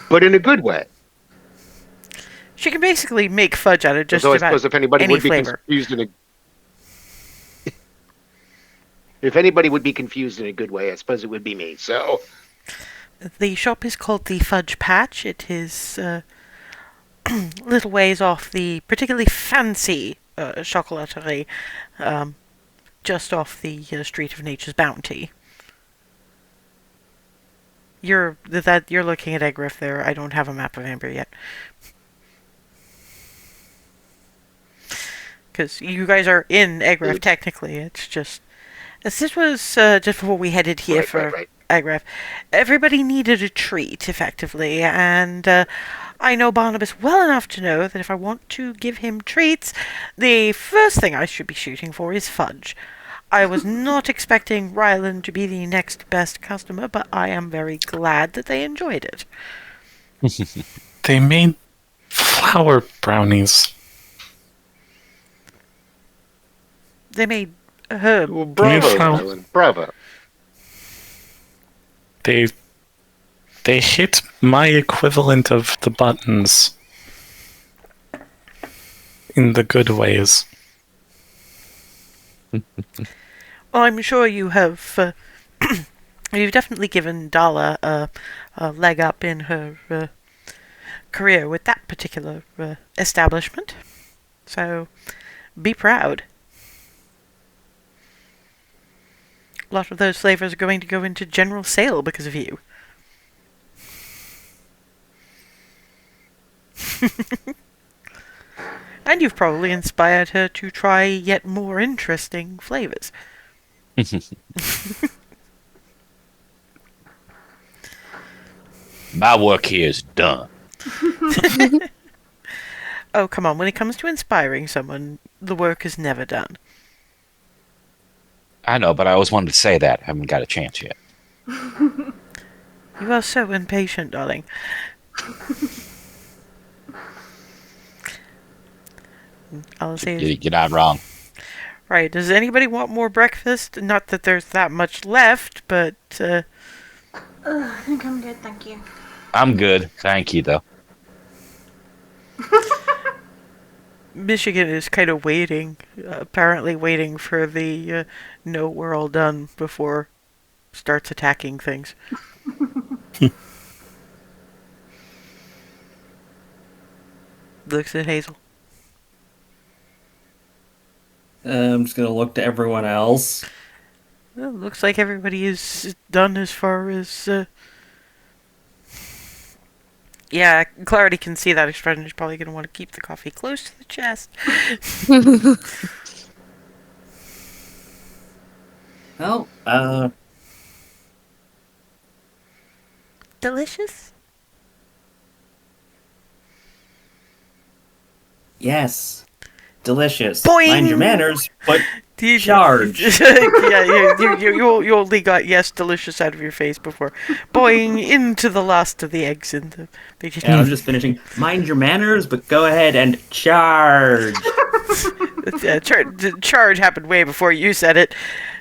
but in a good way. She can basically make fudge out of just So I about suppose if anybody any would be flavor. confused in a if anybody would be confused in a good way, I suppose it would be me. So The shop is called the Fudge Patch. It is little ways off the particularly fancy chocolaterie, just off the Street of Nature's Bounty. You're looking at Egriff there. I don't have a map of Amber yet. Because you guys are in Egriff, technically. It's just... This was just before we headed here for Egriff. Everybody needed a treat, effectively, and I know Barnabas well enough to know that if I want to give him treats, the first thing I should be shooting for is fudge. I was not expecting Ryland to be the next best customer, but I am very glad that they enjoyed it. They made flour brownies. They made herb. Well, bravo, Flour. Ryland, bravo. They hit my equivalent of the buttons in the good ways. Well, I'm sure you have. You've definitely given Dala a leg up in her career with that particular establishment. So, be proud. A lot of those flavors are going to go into general sale because of you. And you've probably inspired her to try yet more interesting flavors. My work here is done. Oh, come on. When it comes to inspiring someone, the work is never done. I know, but I always wanted to say that. I haven't got a chance yet. You are so impatient, darling. I'll say... You're not wrong. Right, does anybody want more breakfast? Not that there's that much left, but... I think I'm good, thank you. I'm good. Thank you, though. Michigan is kind of waiting, apparently waiting for the no, we're all done before starts attacking things. Looks at Hazel. I'm just gonna look to everyone else. Well, looks like everybody is done as far as... Yeah, Clarity can see that expression. She's probably going to want to keep the coffee close to the chest. Well, Delicious? yes. Delicious. Boing! Mind your manners, but charge. Yeah, you only got yes, delicious out of your face before. Boing into the last of the eggs in the... Yeah, I'm just finishing. Mind your manners, but go ahead and charge. Charge happened way before you said it,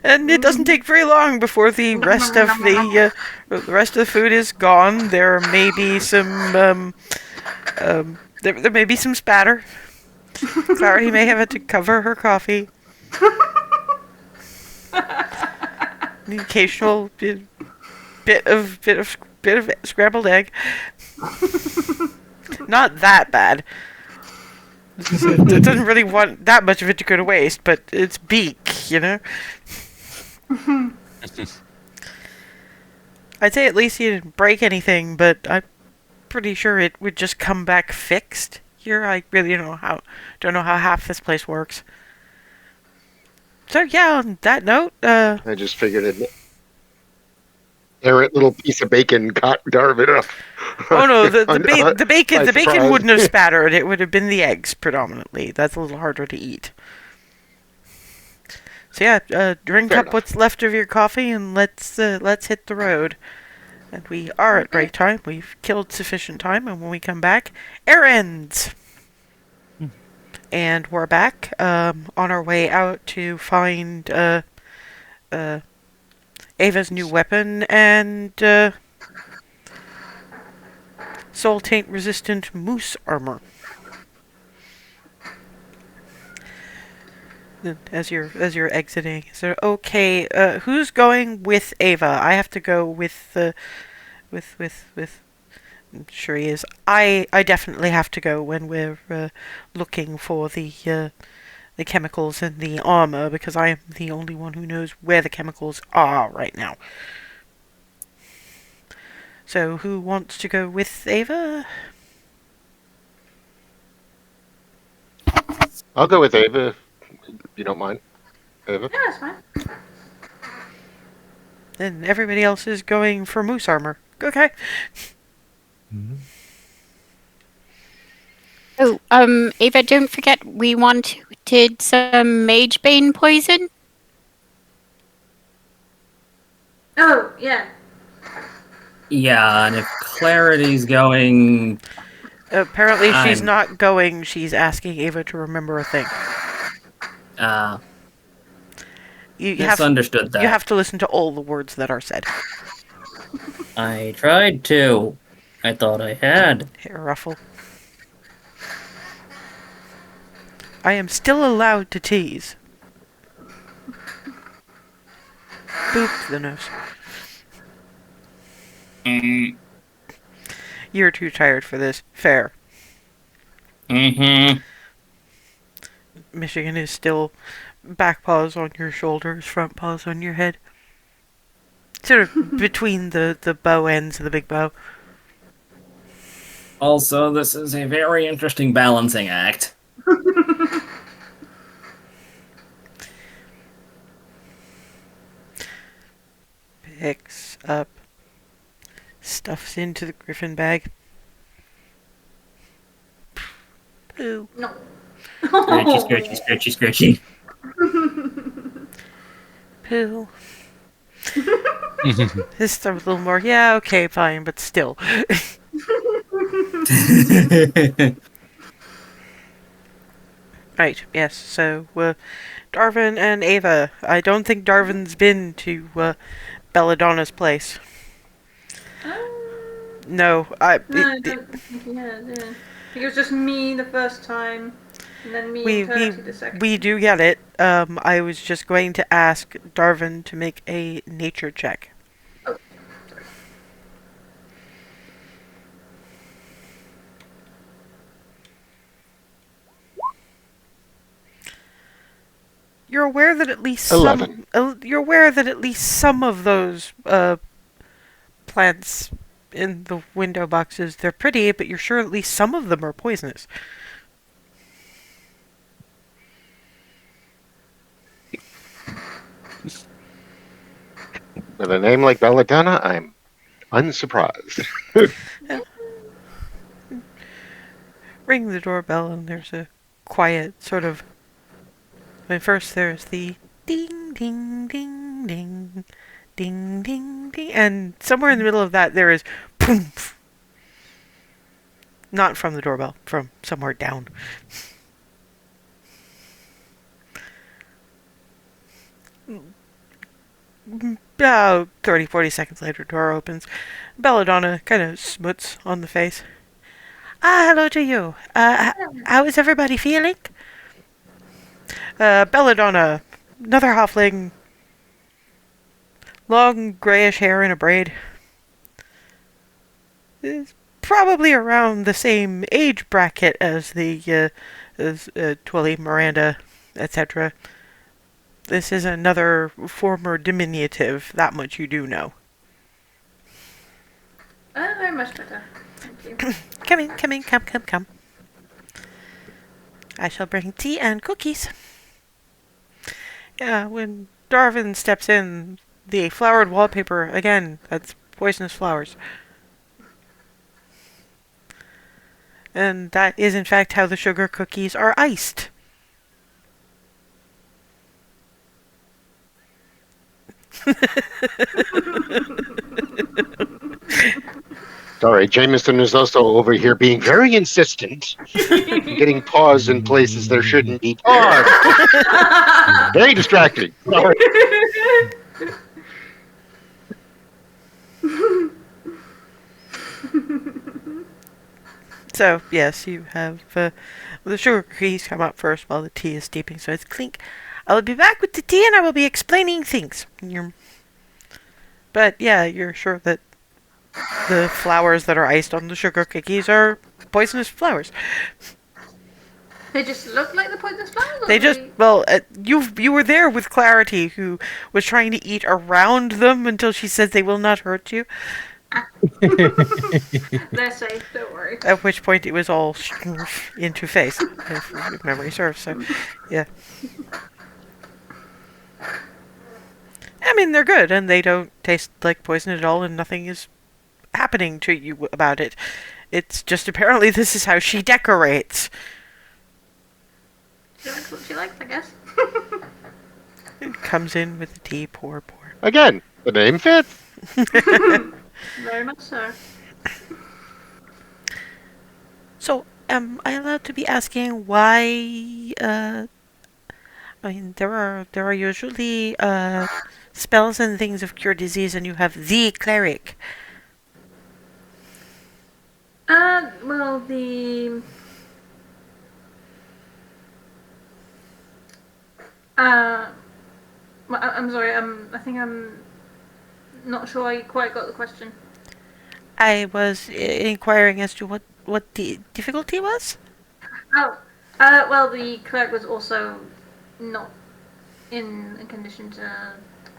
and it doesn't take very long before the rest of the food is gone. There may be some there may be some spatter. Clarity may have had to cover her coffee. The occasional bit of scrambled egg. Not that bad. It doesn't really want that much of it to go to waste, but it's beak, you know? I'd say at least he didn't break anything, but I'm pretty sure it would just come back fixed. Here, I really don't know how half this place works. So yeah, on that note, I just figured an errant little piece of bacon caught Darvin up. oh no, the bacon surprise. wouldn't have spattered. It would have been the eggs predominantly. That's a little harder to eat. So yeah, drink Fair up enough. what's left of your coffee and let's hit the road. And we are at break time. We've killed sufficient time, and when we come back, errands. And we're back on our way out to find Ava's new weapon and soul-taint resistant moose armor. As you're exiting, so okay, who's going with Ava? I have to go with I'm sure he is. I definitely have to go when we're looking for the chemicals in the armor, because I am the only one who knows where the chemicals are right now. So, who wants to go with Ava? I'll go with Ava if you don't mind. Ava? Yeah, that's fine. And everybody else is going for moose armor. Okay. Oh, Ava, don't forget we wanted some mage bane poison. Oh, yeah. Yeah, and if Clarity's going, Apparently, she's I'm- not going. She's asking Ava to remember a thing. You have misunderstood that. you have to listen to all the words that are said. I tried to. I thought I had. Hair ruffle. I am still allowed to tease. Boop the nose. You're too tired for this. Fair. Mm-hmm. Michigan is still back paws on your shoulders, front paws on your head. Sort of between the bow ends of the big bow. Also, this is a very interesting balancing act. Picks up. Stuffs into the griffin bag. Poo. No. Scratchy, scratchy, scratchy. Poo. This stuff a little more. Yeah, okay, fine, but still. Right, yes, so, Darvin and Ava. I don't think Darvin's been to, Belladonna's place. No, No, I don't think he had, yeah. I think it was just me the first time, and then me and Turkey the second. we do get it. I was just going to ask Darvin to make a nature check. Oh. You're aware that at least 11. you're aware that at least some of those plants in the window boxes, they're pretty, but you're sure at least some of them are poisonous. With a name like Belladonna, I'm unsurprised. Ring the doorbell and there's a quiet sort of... first there's the ding ding ding ding ding ding ding, and somewhere in the middle of that there is poof. Not from the doorbell, from somewhere down. About 30, 40 seconds later, door opens. Belladonna kind of smuts on the face. Hello to you. How is everybody feeling? Belladonna, another halfling. Long grayish hair in a braid. Is probably around the same age bracket as the Twilly, Miranda, etc. This is another former diminutive, that much you do know. Very much better. Thank you. Come. I shall bring tea and cookies. Yeah, when Darvin steps in, the flowered wallpaper, again, that's poisonous flowers. And that is in fact how the sugar cookies are iced. Sorry, Jameson is also over here being very insistent, getting paws in places there shouldn't be paws. Very distracting. Sorry. So, yes, you have the sugar cookies come up first while the tea is steeping, so it's clink. I will be back with the tea and I will be explaining things. But yeah, you're sure that the flowers that are iced on the sugar cookies are poisonous flowers. They just look like the poisonous flowers? They just, well, you were there with Clarity, who was trying to eat around them until she said they will not hurt you. They're safe, don't worry. At which point it was all into face, if memory serves. So, yeah. I mean, they're good, and they don't taste like poison at all, and nothing is happening to you about it. It's just apparently this is how she decorates. She likes what she likes, I guess. It comes in with the tea, pour. Again, the name fits. Very much so. So, am I allowed to be asking why? I mean, there are usually spells and things of cure disease, and you have the cleric. Well, I'm sorry. I think I'm not sure I quite got the question. I was inquiring as to what the difficulty was. Oh, well, the cleric was also not in a condition to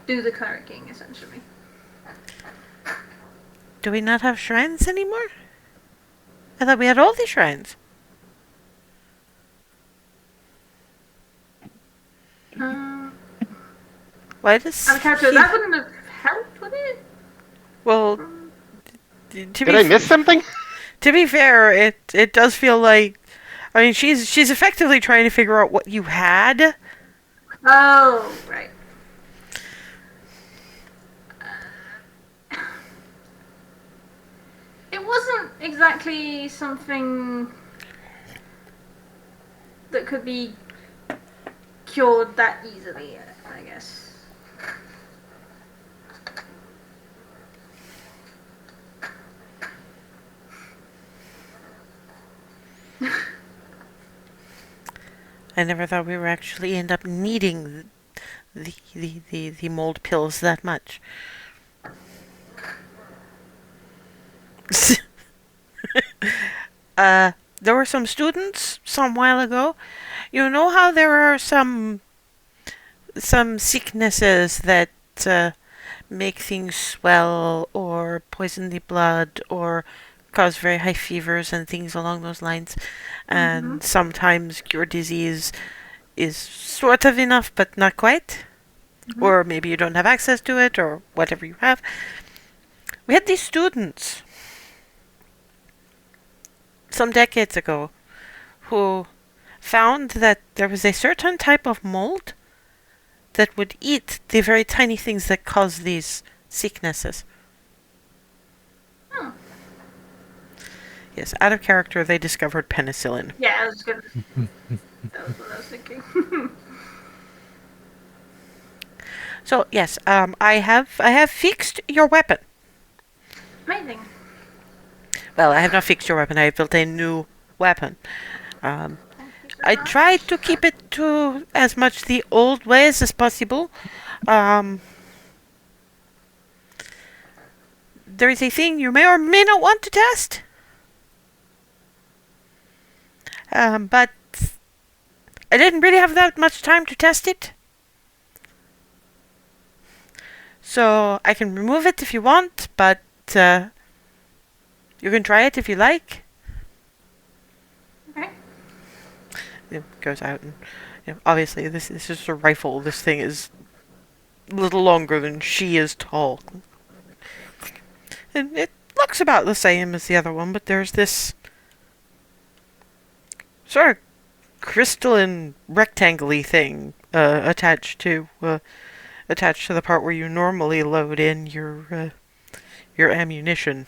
do the clericing, essentially. Do we not have shrines anymore? I thought we had all the shrines. Why does Out of character, that wouldn't have helped, would it? Well, Did I miss something? To be fair, it does feel like, I mean, she's effectively trying to figure out what you had. Oh, right. It wasn't exactly something that could be cured that easily, I guess. I never thought we would actually end up needing the mold pills that much. There were some students some while ago. You know how there are some sicknesses that make things swell or poison the blood or cause very high fevers and things along those lines. And sometimes cure disease is sort of enough, but not quite. Or maybe you don't have access to it, or whatever you have. We had these students some decades ago who found that there was a certain type of mold that would eat the very tiny things that cause these sicknesses. Yes, out of character, they discovered penicillin. Yeah, I was gonna. That was what I was thinking. So yes, I have fixed your weapon. Amazing. Well, I have not fixed your weapon. I have built a new weapon. Thank you so I much. tried to keep it to as much the old ways as possible. There is a thing you may or may not want to test. But I didn't really have that much time to test it. So I can remove it if you want, but you can try it if you like. Okay. It goes out and obviously this is just a rifle. This thing is a little longer than she is tall. And it looks about the same as the other one, but there's this sort of crystalline rectangle-y thing attached to the part where you normally load in your ammunition.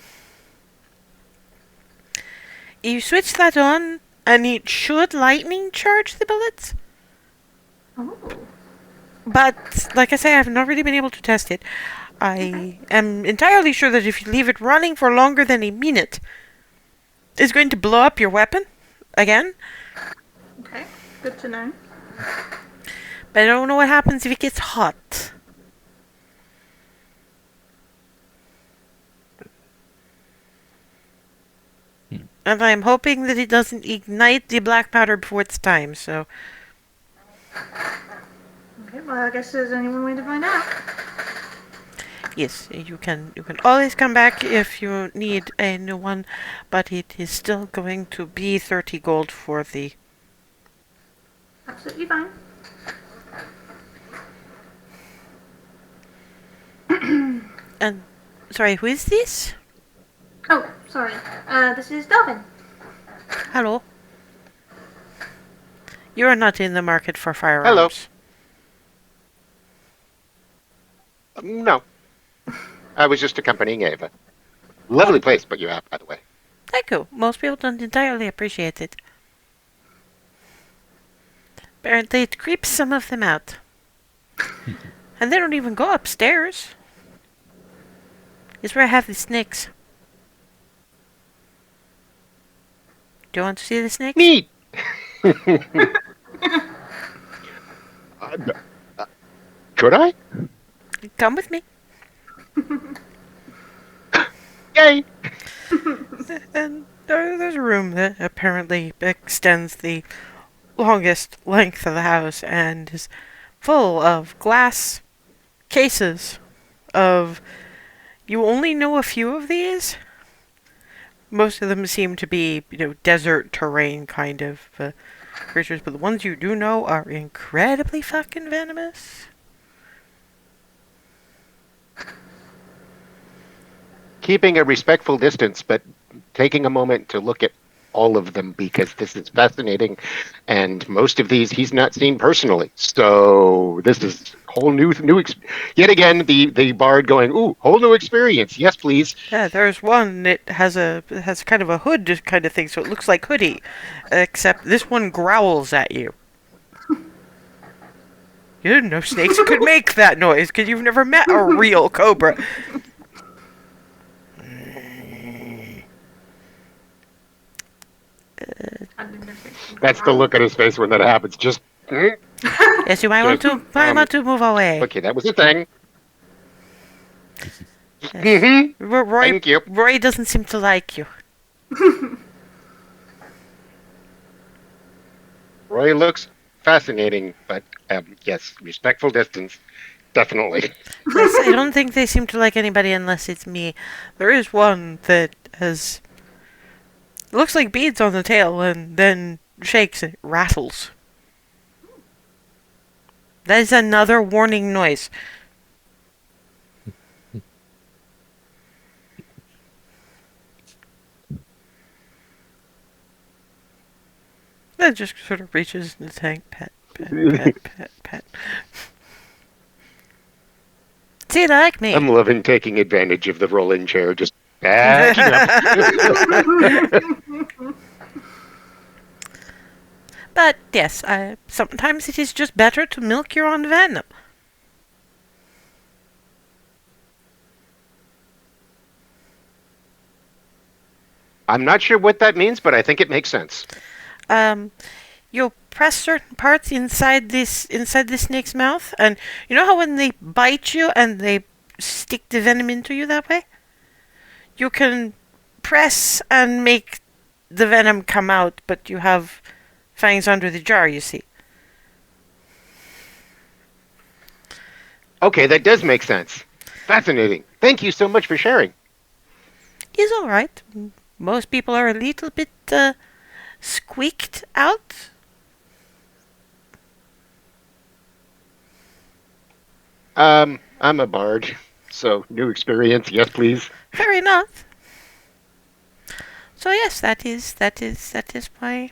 You switch that on, and it should lightning charge the bullets. Oh. But, like I say, I've not really been able to test it. I am entirely sure that if you leave it running for longer than a minute, it's going to blow up your weapon again. Okay. Good to know. But I don't know what happens if it gets hot. And I'm hoping that it doesn't ignite the black powder before it's time, so... Okay, well, I guess there's only one way to find out. Yes, you can always come back if you need a new one, but it is still going to be 30 gold for the... Absolutely fine. And, sorry, who is this? Oh, sorry. This is Delvin. Hello. You are not in the market for Hello. firearms. No, I was just accompanying Ava. Lovely place, but you have, by the way. Thank you. Most people don't entirely appreciate it. Apparently it creeps some of them out. And they don't even go upstairs. It's where I have the snakes. Do you want to see the snakes? Neat. Could I? Come with me. Yay! And there's a room that apparently extends the longest length of the house and is full of glass cases of... You only know a few of these? Most of them seem to be, desert terrain kind of creatures, but the ones you do know are incredibly fucking venomous. Keeping a respectful distance, but taking a moment to look at all of them because this is fascinating, and most of these he's not seen personally. So this is whole new yet again the bard going, ooh, whole new experience. Yes, please. Yeah, there's one that has kind of a hood kind of thing, so it looks like hoodie, except this one growls at you. You didn't know snakes could make that noise because you've never met a real cobra. That's the look on his face when that happens. Just Yes, you might want to move away. okay, that was the thing. Yes. Roy, Thank you. Roy doesn't seem to like you. Roy looks fascinating, but yes, respectful distance, definitely. Yes, I don't think they seem to like anybody unless it's me. There is one that has... looks like beads on the tail and then shakes and rattles. That is another warning noise. That just sort of reaches in the tank. Pet, pet, pet, pet, pet. See, they like me. I'm loving taking advantage of the rolling chair. Just backing up. But yes, sometimes it is just better to milk your own venom. I'm not sure what that means, but I think it makes sense. You'll press certain parts inside the snake's mouth, and you know how when they bite you and they stick the venom into you that way? You can press and make the venom come out, but you have fangs under the jar, you see. Okay, that does make sense. Fascinating. Thank you so much for sharing. It's alright. Most people are a little bit squeaked out. I'm a bard, so new experience. Yes, please. Fair enough. So yes, that is my...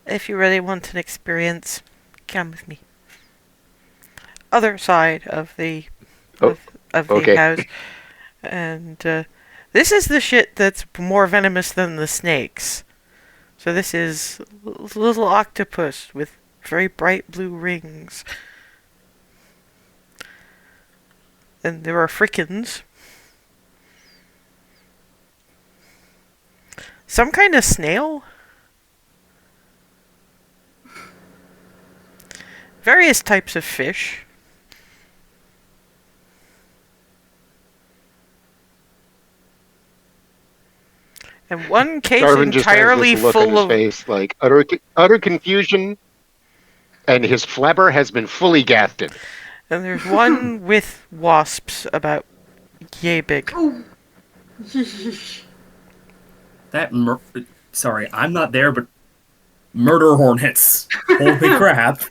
If you really want an experience, come with me. Other side of the okay. house, and this is the shit that's more venomous than the snakes. So this is little octopus with very bright blue rings, and there are frickin'. Some kind of snail. Various types of fish. And one case Darwin just has entirely this look full on his face, like utter confusion, and his flabber has been fully gasted. And there's one with wasps about yay big. Oh. Sorry, I'm not there, but murder hornets. Holy crap.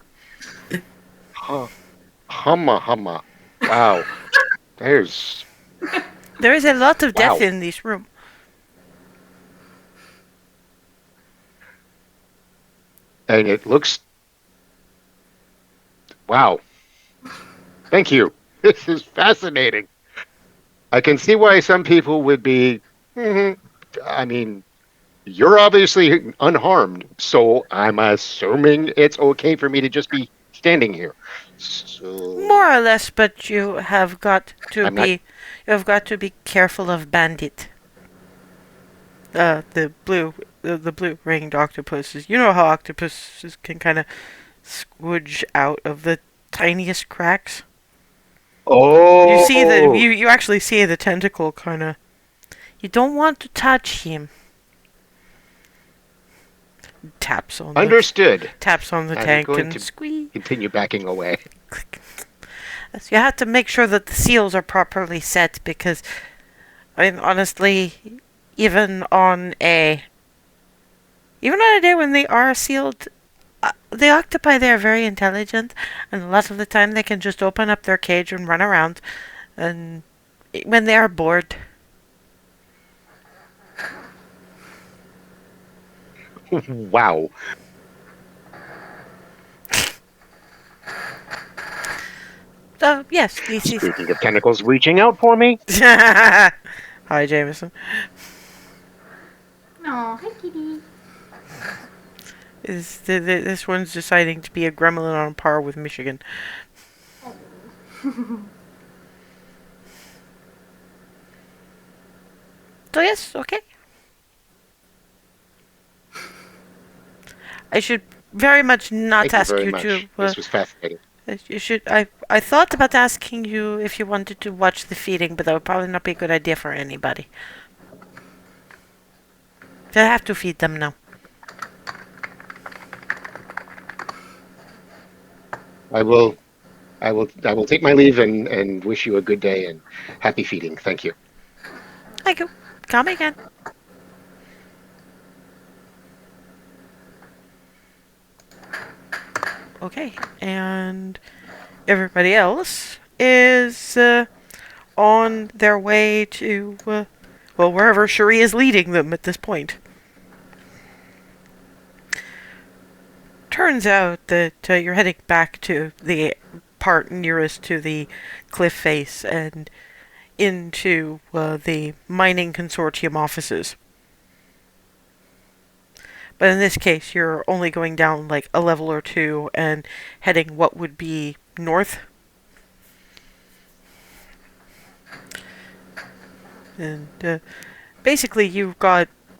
Humma. Wow. There's... There is a lot of death Wow. in this room. And it looks... Wow. Thank you. This is fascinating. I can see why some people would be... I mean, you're obviously unharmed, so I'm assuming it's okay for me to just be standing here. So... More or less, but you have got to I'm not- be careful of Bandit. The blue ringed octopuses. You know how octopuses can kind of squidge out of the tiniest cracks. Oh! You see you actually see the tentacle kind of. You don't want to touch him. Taps on Understood. taps on the I'm tank going and to- squeeze. Continue backing away. So you have to make sure that the seals are properly set because, I mean, honestly, even on a day when they are sealed, the octopi, they're very intelligent, and a lot of the time they can just open up their cage and run around, and when they are bored. Wow. So yes, this is. Speaking of tentacles reaching out for me, Hi, Jameson. Oh, hi, kitty. This one's deciding to be a gremlin on par with Michigan. So yes, okay. I should very much not thank you ask very you much. to. This was fascinating. You should. I thought about asking you if you wanted to watch the feeding, but that would probably not be a good idea for anybody. I have to feed them now. I will take my leave and wish you a good day and happy feeding. Thank you. Thank you. Come again. Okay, and everybody else is on their way to, wherever Cherie is leading them at this point. Turns out that you're heading back to the part nearest to the cliff face and into the mining consortium offices. But in this case, you're only going down like a level or two and heading what would be north. And basically, you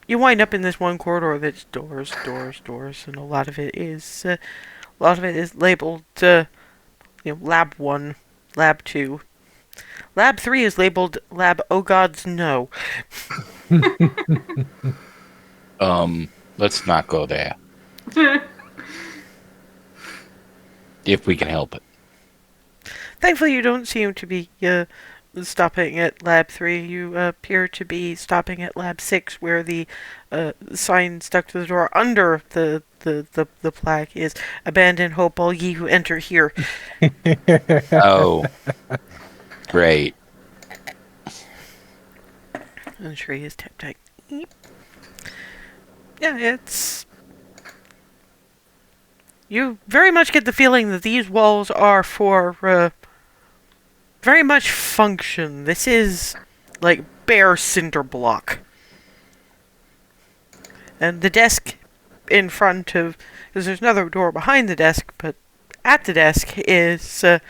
wind up in this one corridor that's doors, and a lot of it is labeled, Lab 1, Lab 2. Lab 3 is labeled Lab Oh Gods No. Let's not go there. If we can help it. Thankfully, you don't seem to be stopping at Lab 3. You appear to be stopping at Lab 6, where the sign stuck to the door under the plaque is "Abandon hope, all ye who enter here." Oh. Great. And Shree is tight. Yeah, it's... You very much get the feeling that these walls are for very much function. This is like bare cinder block. And the desk in front of... Because there's another door behind the desk, but at the desk is a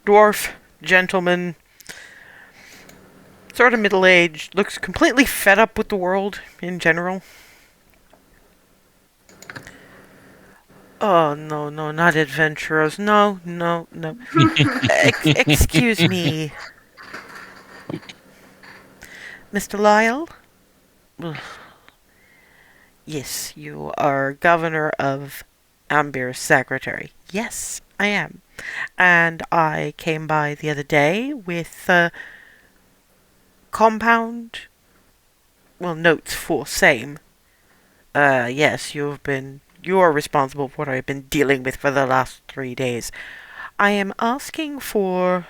dwarf, gentleman, sort of middle-aged, looks completely fed up with the world in general. Oh, no, not adventurers. No. Excuse me. Mr. Lyle? Ugh. Yes, you are governor of Ambier's secretary. Yes, I am. And I came by the other day with compound, well, notes for same. Yes, you are responsible for what I've been dealing with for the last 3 days. I am asking for,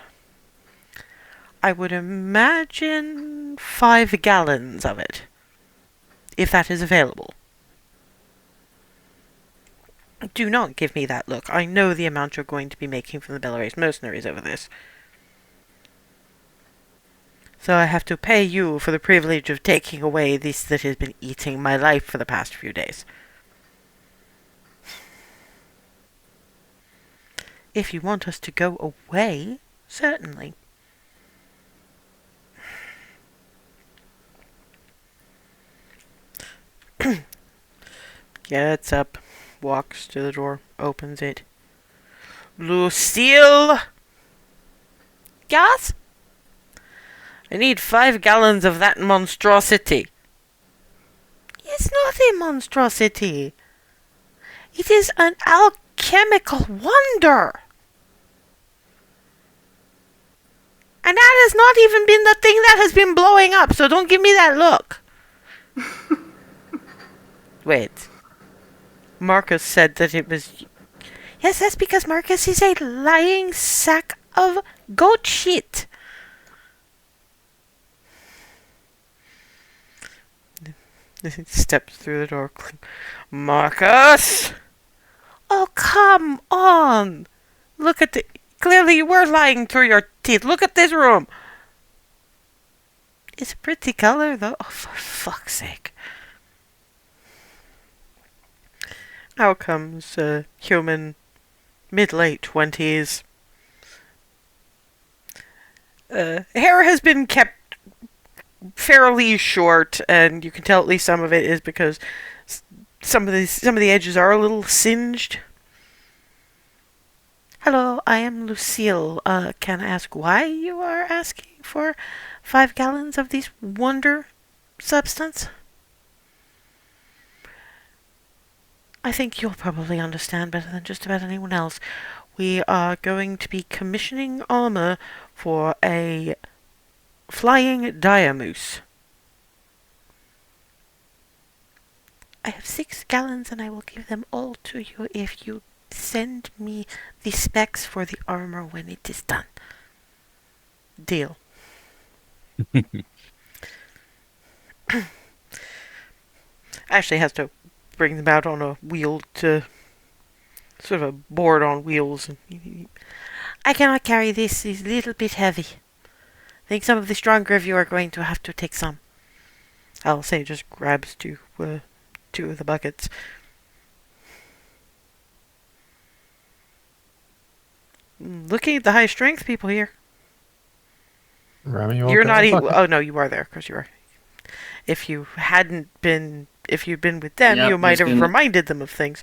I would imagine, 5 gallons of it, if that is available. Do not give me that look. I know the amount you're going to be making from the Belarus mercenaries over this. So I have to pay you for the privilege of taking away this that has been eating my life for the past few days. If you want us to go away, certainly. Gets up, walks to the door, opens it. Lucille! Yes? I need 5 gallons of that monstrosity. It's not a monstrosity. It is an alchemical wonder. And that has not even been the thing that has been blowing up, so don't give me that look. Wait. Marcus said that it was... Yes, that's because Marcus is a lying sack of goat shit. He steps through the door. Marcus! Oh, come on! Look at the... Clearly you were lying through your teeth. Look at this room. It's a pretty color, though. Oh, for fuck's sake. Out comes a human, mid-late 20s. Hair has been kept fairly short, and you can tell at least some of it is because some of the edges are a little singed. Hello, I am Lucille. Can I ask why you are asking for 5 gallons of this wonder substance? I think you'll probably understand better than just about anyone else. We are going to be commissioning armor for a flying dire moose. I have 6 gallons and I will give them all to you if you send me the specs for the armor when it is done. Deal. Ashley has to bring them out on a wheel to sort of a board on wheels. I cannot carry this. It's a little bit heavy. I think some of the stronger of you are going to have to take some. I'll say just grabs two of the buckets. Looking at the high strength people here. Remy, You're not. Oh no, you are there because you are. If you hadn't been, if you'd been with them, Yep, you might have gonna... reminded them of things.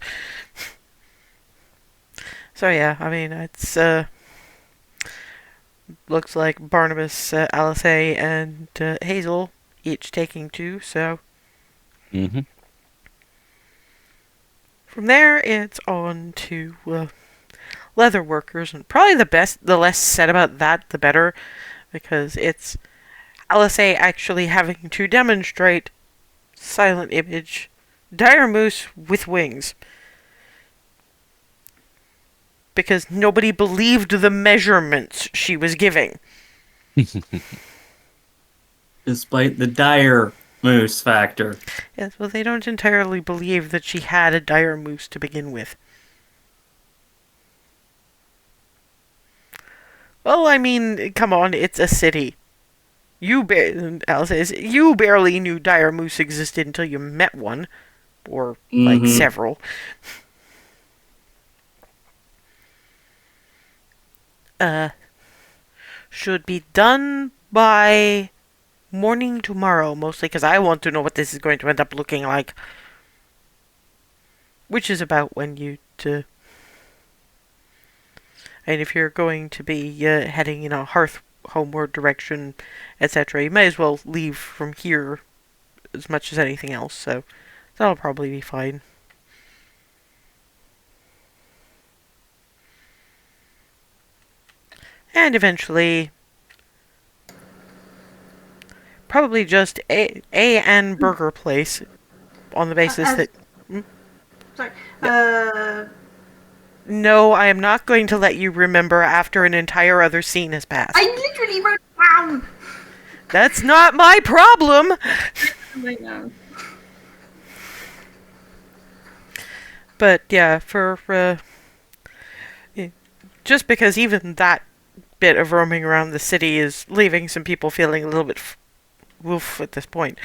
So yeah, I mean, it's looks like Barnabas, Alice, and Hazel each taking 2. So from there, it's on to leather workers, and probably the less said about that, the better, because it's Alice actually having to demonstrate silent image dire moose with wings. Because nobody believed the measurements she was giving. Despite the dire moose factor. Yes, well, they don't entirely believe that she had a dire moose to begin with. Well, I mean, come on, it's a city. Alice says, you barely knew dire moose existed until you met one. Or, like, several. Should be done by morning tomorrow, mostly because I want to know what this is going to end up looking like. Which is about when you and if you're going to be heading in a hearth homeward direction, etc., you may as well leave from here as much as anything else, so that'll probably be fine. and eventually probably just a burger place on the basis As, that sorry. no, I am not going to let you remember after an entire other scene has passed. I literally wrote it down. That's not my problem. I know. But yeah, for just because even that bit of roaming around the city is leaving some people feeling a little bit woof at this point.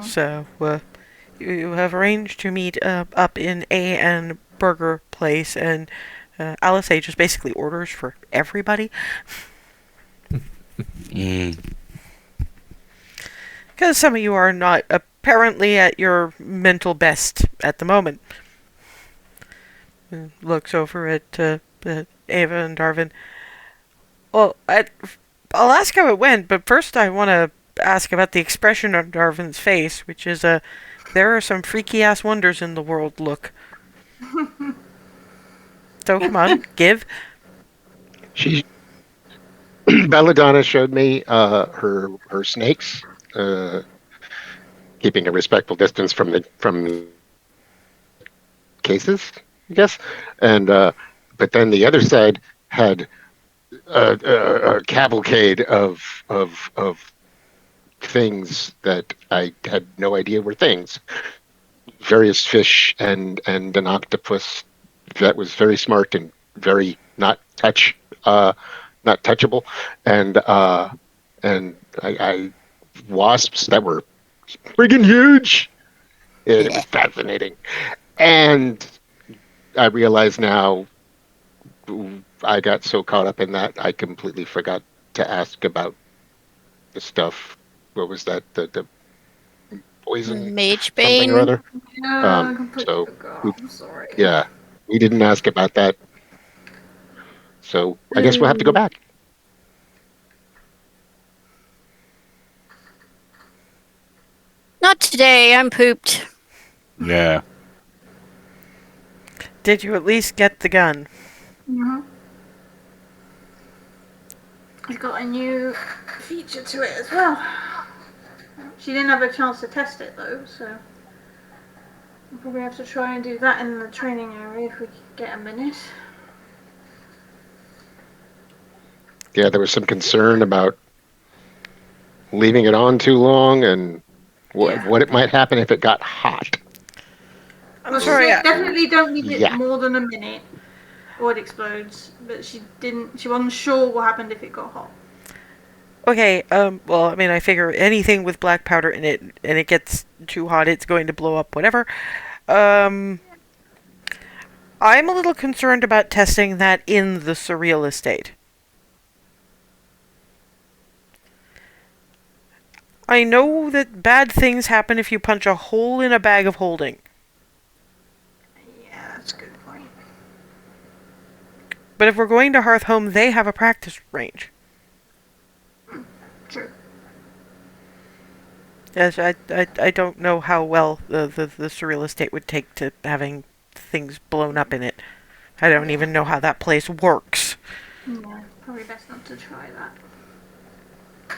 So you have arranged to meet up in a burger place, and Alice A just basically orders for everybody. Because some of you are not apparently at your mental best at the moment. And looks over at Ava and Darvin. Well, I'll ask how it went, but first I want to ask about the expression on Darvin's face, which is there are some freaky-ass wonders in the world look. So come on, give. Belladonna showed me her snakes, keeping a respectful distance from the cases, I guess. And but then the other side had a cavalcade of things that I had no idea were things. Various fish and an octopus that was very smart and very not touchable, and I wasps that were friggin' huge. It was fascinating, and I realize now I got so caught up in that I completely forgot to ask about the stuff. What was that? The poison Mage something or Bane. other. Yeah, I completely So forgot. I'm sorry. yeah, we didn't ask about that. So I guess we'll have to go back. Not today. I'm pooped. Yeah. Did you at least get the gun? It's got a new feature to it as well. She didn't have a chance to test it though, so we'll probably have to try and do that in the training area if we get a minute. Yeah, there was some concern about leaving it on too long and what it might happen if it got hot. I'm sorry. Definitely don't leave it Yeah. more than a minute or it explodes. But she wasn't sure what happened if it got hot. Okay, well, I mean, I figure anything with black powder in it, and it gets too hot, it's going to blow up, whatever. I'm a little concerned about testing that in the surreal estate. I know that bad things happen if you punch a hole in a bag of holding. Yeah, that's a good point. But if we're going to Hearthhome, they have a practice range. True. Yes, I don't know how well the surreal estate would take to having things blown up in it. I don't even know how that place works. Yeah, probably best not to try that.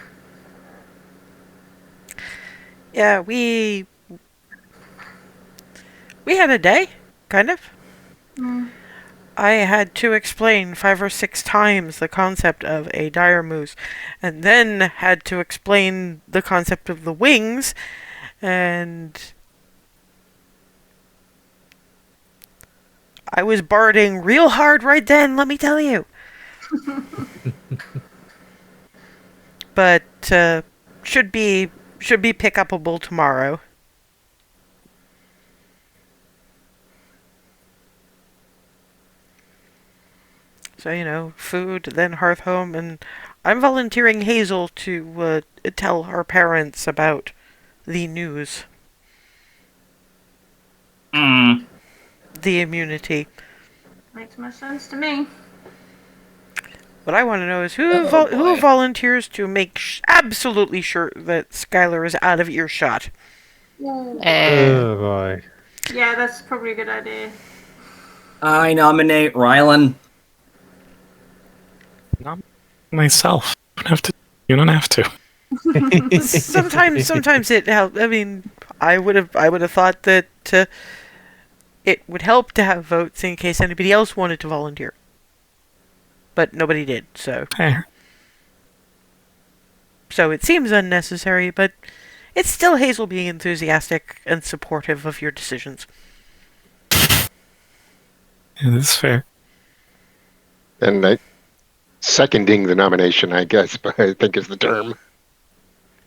Yeah, we had a day, kind of. I had to explain 5 or 6 times the concept of a dire moose, and then had to explain the concept of the wings, and I was barding real hard right then, let me tell you. But should be pick upable tomorrow. So, you know, food, then Hearthhome, and I'm volunteering Hazel to tell her parents about the news. The immunity. Makes more sense to me. What I want to know is who volunteers to make absolutely sure that Skylar is out of earshot. Oh boy. Yeah, that's probably a good idea. I nominate Rylan. myself. You don't have to. Sometimes it helps. I mean, I would have thought that it would help to have votes in case anybody else wanted to volunteer, but nobody did. So it seems unnecessary, but it's still Hazel being enthusiastic and supportive of your decisions. Yeah, that's fair. And seconding the nomination, I guess, but I think is the term.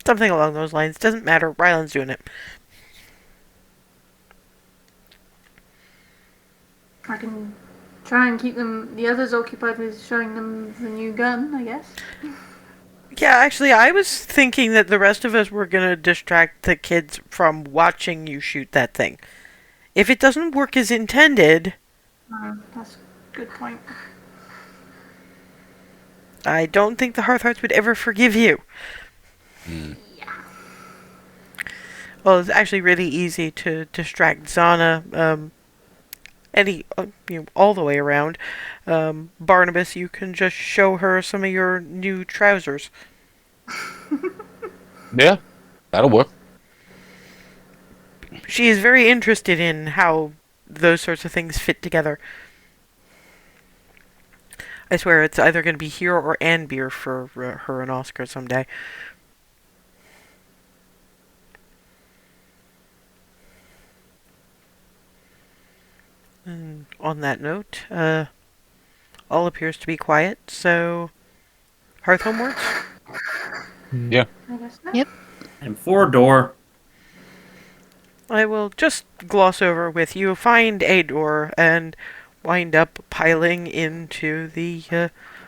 Something along those lines. Doesn't matter. Ryland's doing it. I can try and keep the others occupied with showing them the new gun, I guess. Yeah, actually, I was thinking that the rest of us were gonna distract the kids from watching you shoot that thing. If it doesn't work as intended, That's a good point. I don't think the Hearthhearts would ever forgive you. Mm. Well, it's actually really easy to distract Zana, all the way around. Barnabas, you can just show her some of your new trousers. Yeah, that'll work. She is very interested in how those sorts of things fit together. I swear it's either going to be here or and beer for her and Oscar someday. And on that note, all appears to be quiet, so hearth homewards? Yeah. I guess so. Yep. And 4-door. I will just gloss over with you. Find a door and wind up piling into the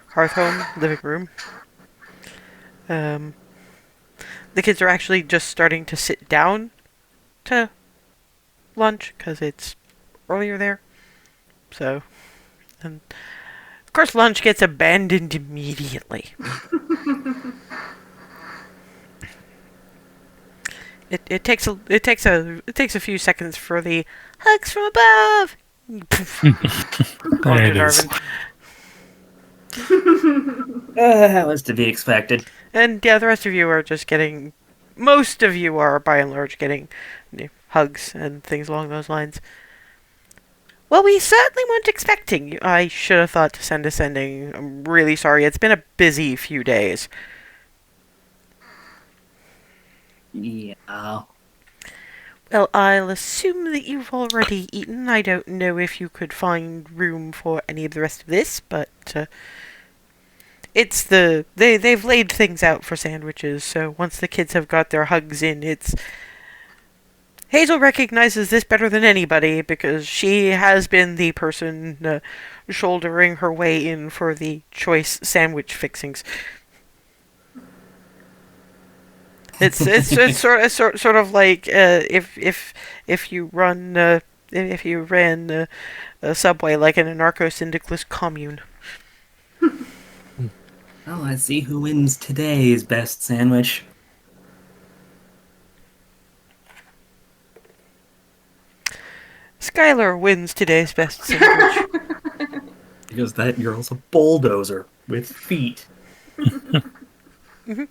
hearth home living room. The kids are actually just starting to sit down to lunch because it's earlier there. So, and of course, lunch gets abandoned immediately. It takes a few seconds for the hugs from above. There it is. That was to be expected. And yeah, the rest of you are just getting. Most of you are, by and large, getting hugs and things along those lines. Well, we certainly weren't expecting you. I should have thought to send a sending. I'm really sorry. It's been a busy few days. Yeah. Well, I'll assume that you've already eaten. I don't know if you could find room for any of the rest of this, but they've laid things out for sandwiches. So once the kids have got their hugs in, it's Hazel recognizes this better than anybody because she has been the person shouldering her way in for the choice sandwich fixings. It's sort of like if you ran a subway like in a narco-syndicalist commune. Well, let's see who wins today's best sandwich. Skylar wins today's best sandwich. Because that girl's a bulldozer with feet. Mm-hmm.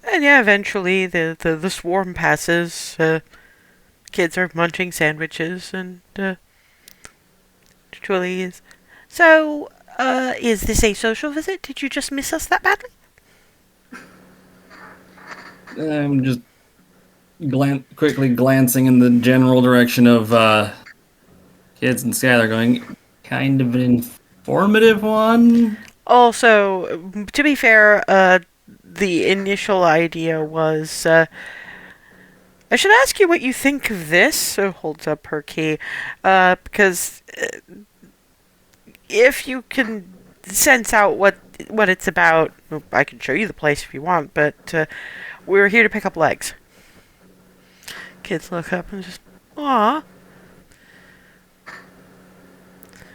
And yeah, eventually the swarm passes. Kids are munching sandwiches, and Julie is. So, is this a social visit? Did you just miss us that badly? I'm just quickly glancing in the general direction of kids and Skylar, going, kind of an informative one. Also, to be fair, the initial idea was, I should ask you what you think of this. So holds up her key, because if you can sense out what it's about, I can show you the place if you want. But we're here to pick up legs. Kids look up and just, aw.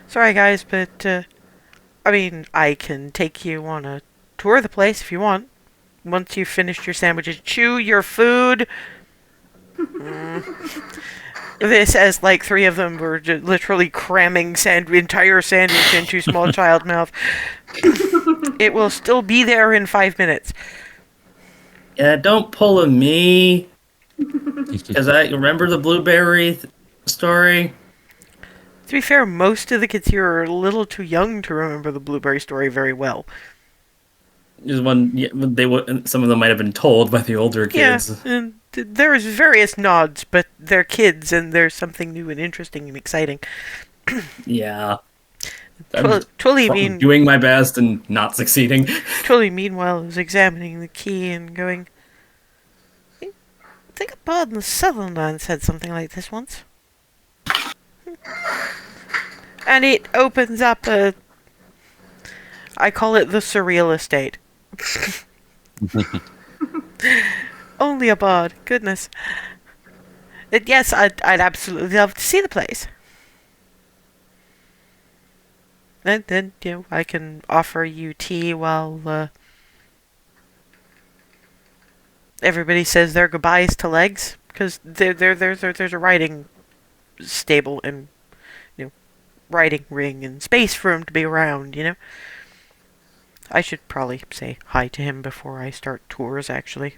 Sorry guys, but I mean, I can take you on a tour of the place if you want. Once you've finished your sandwiches, chew your food. This as like three of them were literally cramming entire sandwich into small child mouth. It will still be there in 5 minutes. Yeah, don't pull a me. Because I remember the blueberry story. To be fair, most of the kids here are a little too young to remember the blueberry story very well. Is one some of them might have been told by the older kids. Yeah, and there's various nods, but they're kids, and there's something new and interesting and exciting. Yeah. I'm Twilly, doing my best and not succeeding. Twilly, meanwhile, is examining the key and going, I think a bard in the Southern said something like this once. And it opens up I call it the surreal estate. Only a bard, goodness. Yes, I'd absolutely love to see the place. And then, I can offer you tea while everybody says their goodbyes to Legs, because there's a riding stable and riding ring and space for him to be around. I should probably say hi to him before I start tours. Actually,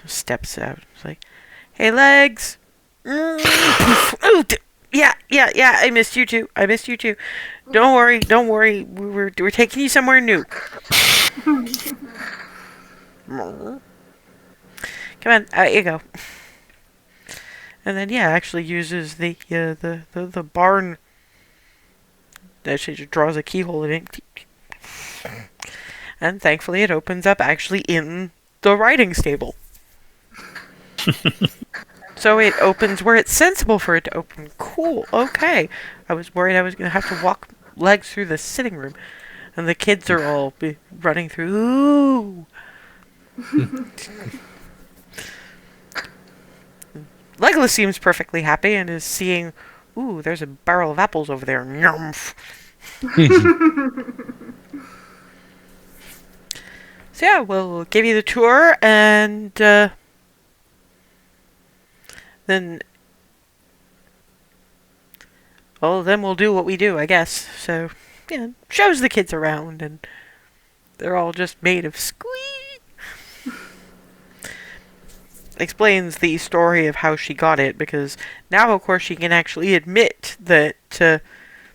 steps out. It's like, hey, Legs. Oh, yeah. I missed you too. Don't worry. We're taking you somewhere new. Come on, out you go. And then actually uses the barn. Actually, just draws a keyhole in it, and thankfully it opens up actually in the riding stable. So it opens where it's sensible for it to open. Cool. Okay. I was worried I was going to have to walk Legs through the sitting room, and the kids are all running through. Ooh. Legolas seems perfectly happy and is seeing, ooh, there's a barrel of apples over there. Nyumph. So we'll give you the tour, and then we'll do what we do, I guess. So, shows the kids around, and they're all just made of squeak. Explains the story of how she got it, because now, of course, she can actually admit that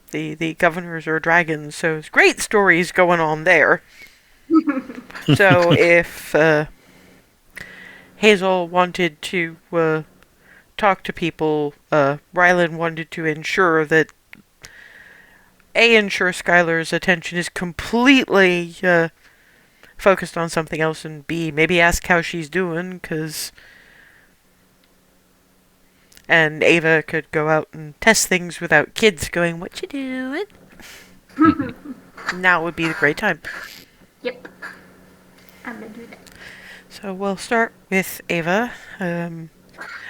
the governors are dragons, so it's great stories going on there. So if Hazel wanted to talk to people, Rylan wanted to ensure that ensure Skylar's attention is completely focused on something else, and B, maybe ask how she's doing, and Ava could go out and test things without kids going, what you doing? Now would be the great time. Yep. I'm gonna do that. So we'll start with Ava.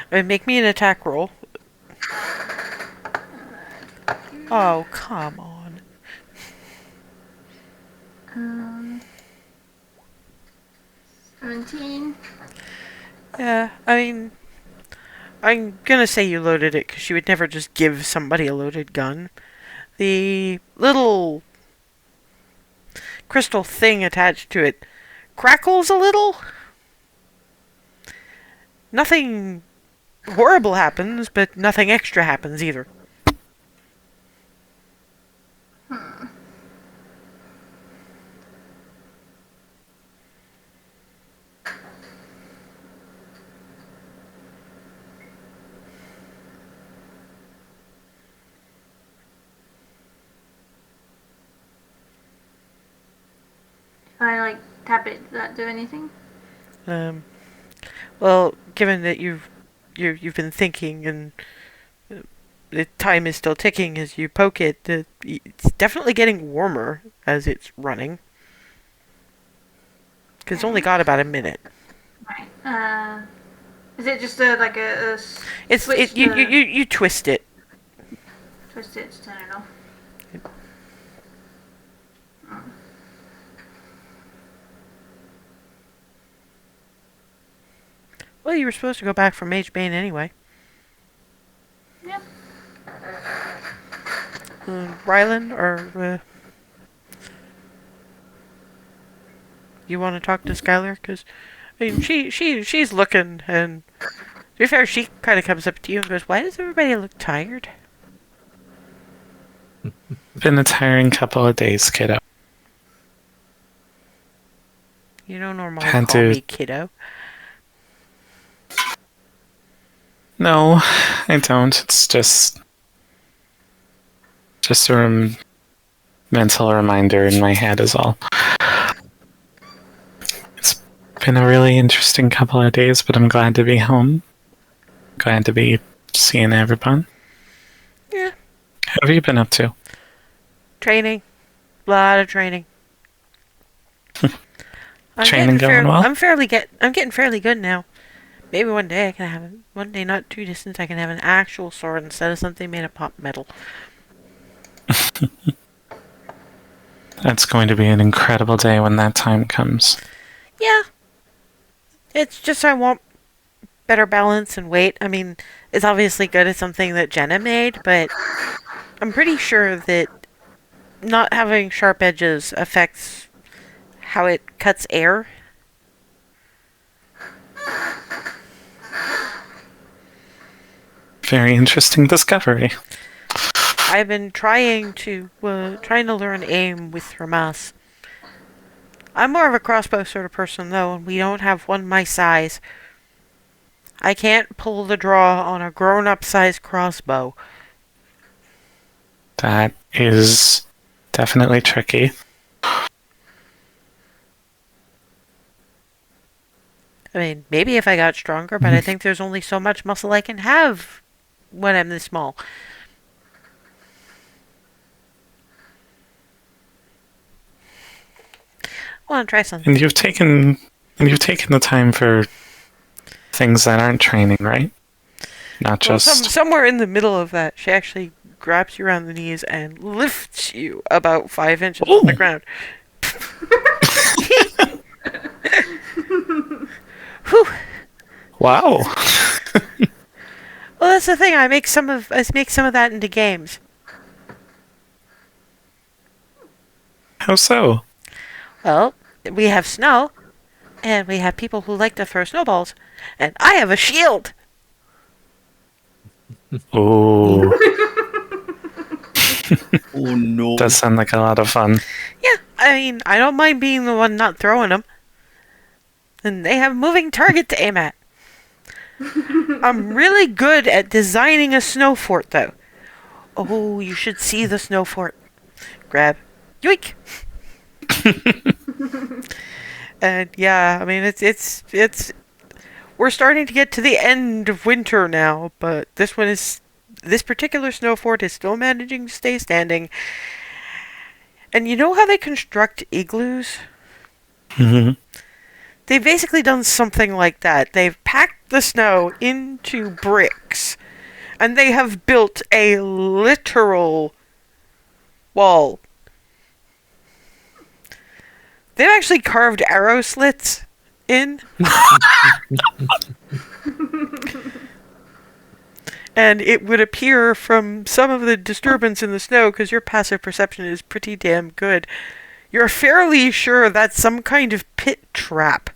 Make me an attack roll. Oh, come on. 17. Yeah, I mean, I'm gonna say you loaded it because you would never just give somebody a loaded gun. The little crystal thing attached to it crackles a little. Nothing horrible happens, but nothing extra happens either. If I tap it, does that do anything? Well, given that you've been thinking and the time is still ticking as you poke it, it's definitely getting warmer as it's running. Because it's only got about a minute. Right. Is it just a It's you twist it. twist it to turn it off? Well, you were supposed to go back for Mage Bane anyway. Rylan, or you want to talk to Skylar? Because I mean, she's looking, and to be fair, she kind of comes up to you and goes, "Why does everybody look tired?" Been a tiring couple of days, kiddo. You don't normally Had call to- me kiddo. No, I don't. It's just a mental reminder in my head is all. It's been a really interesting couple of days, but I'm glad to be home. Glad to be seeing everyone. Yeah. What have you been up to? Training. A lot of training. Training going well? I'm getting fairly good now. Maybe one day one day not too distant, I can have an actual sword instead of something made of pop metal. That's going to be an incredible day when that time comes. Yeah. It's just I want better balance and weight. I mean, it's obviously good as something that Jenna made, but I'm pretty sure that not having sharp edges affects how it cuts air. Very interesting discovery. I've been trying to learn aim with Ramas. I'm more of a crossbow sort of person though, and we don't have one my size. I can't pull the draw on a grown-up size crossbow. That is definitely tricky. I mean, maybe if I got stronger, but I think there's only so much muscle I can have when I'm this small. I want to try something. And you've taken the time for things that aren't training, right? Not Well, just somewhere in the middle of that, she actually grabs you around the knees and lifts you about 5 inches off the ground. Whew. Wow. Well, that's the thing. I make some of that into games. How so? Well, we have snow, and we have people who like to throw snowballs, and I have a shield. Ooh. Oh no. Does sound like a lot of fun. Yeah, I mean, I don't mind being the one not throwing them. And they have a moving target to aim at. I'm really good at designing a snow fort, though. Oh, you should see the snow fort. Grab. Yoink! And yeah, I mean, it's we're starting to get to the end of winter now, but this particular snow fort is still managing to stay standing. And you know how they construct igloos? Hmm. They've basically done something like that. They've packed the snow into bricks, and they have built a literal wall. They've actually carved arrow slits in. And it would appear from some of the disturbance in the snow, because your passive perception is pretty damn good, you're fairly sure that's some kind of pit trap.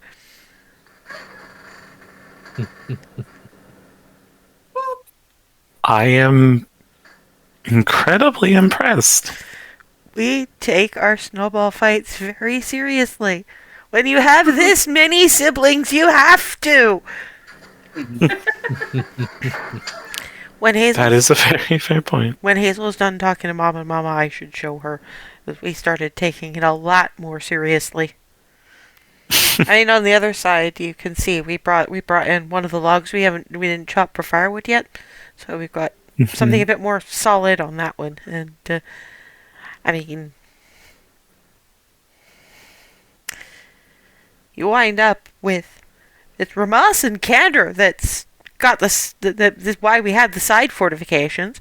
I am incredibly impressed. We take our snowball fights very seriously. When you have this many siblings, you have to. That is a very fair point. When Hazel's done talking to Mom and Mama, I should show her that we started taking it a lot more seriously. I mean, on the other side, you can see we brought in one of the logs we didn't chop for firewood yet, so we've got something a bit more solid on that one. And I mean, you wind up with it's Ramas and Candor that's got this. This why we have the side fortifications.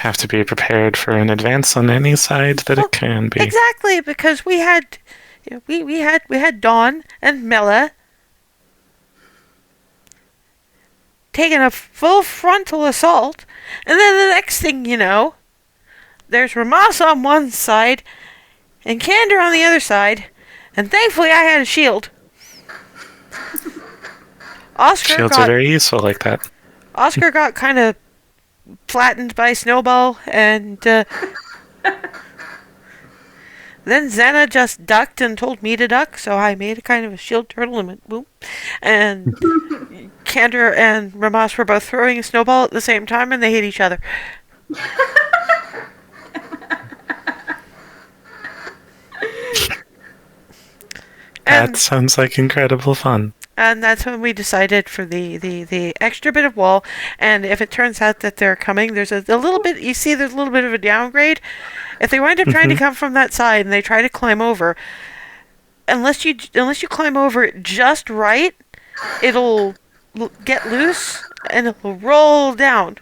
Have to be prepared for an advance on any side that it can be. Exactly, because we had Dawn and Mela taking a full frontal assault, and then the next thing you know, there's Ramas on one side and Candor on the other side, and thankfully I had a shield. Shields are very useful like that. Oscar got kind of flattened by Snowball, and then Xena just ducked and told me to duck, so I made a kind of a shield turtle and went boom. And Candor and Ramas were both throwing a snowball at the same time, and they hit each other. That sounds like incredible fun. And that's when we decided for the extra bit of wall. And if it turns out that they're coming, there's a little bit, you see there's a little bit of a downgrade. If they wind up trying to come from that side and they try to climb over, unless you climb over it just right, it'll get loose and it'll roll down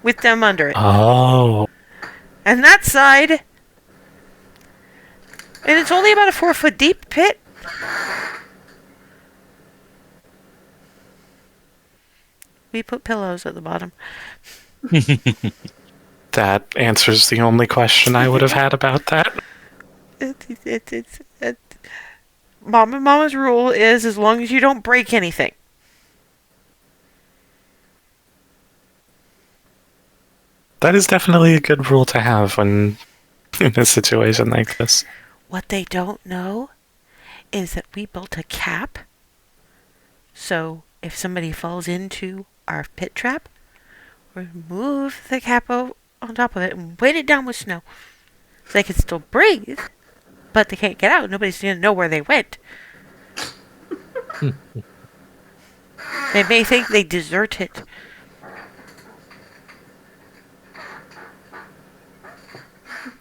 with them under it. Oh. And that side, and it's only about a 4-foot deep pit. We put pillows at the bottom. That answers the only question I would have had about that. Mama's rule is as long as you don't break anything. That is definitely a good rule to have when in a situation like this. What they don't know is that we built a cap. So if somebody falls into our pit trap, remove the cap on top of it and weight it down with snow. So they can still breathe, but they can't get out. Nobody's going to know where they went. They may think they deserted.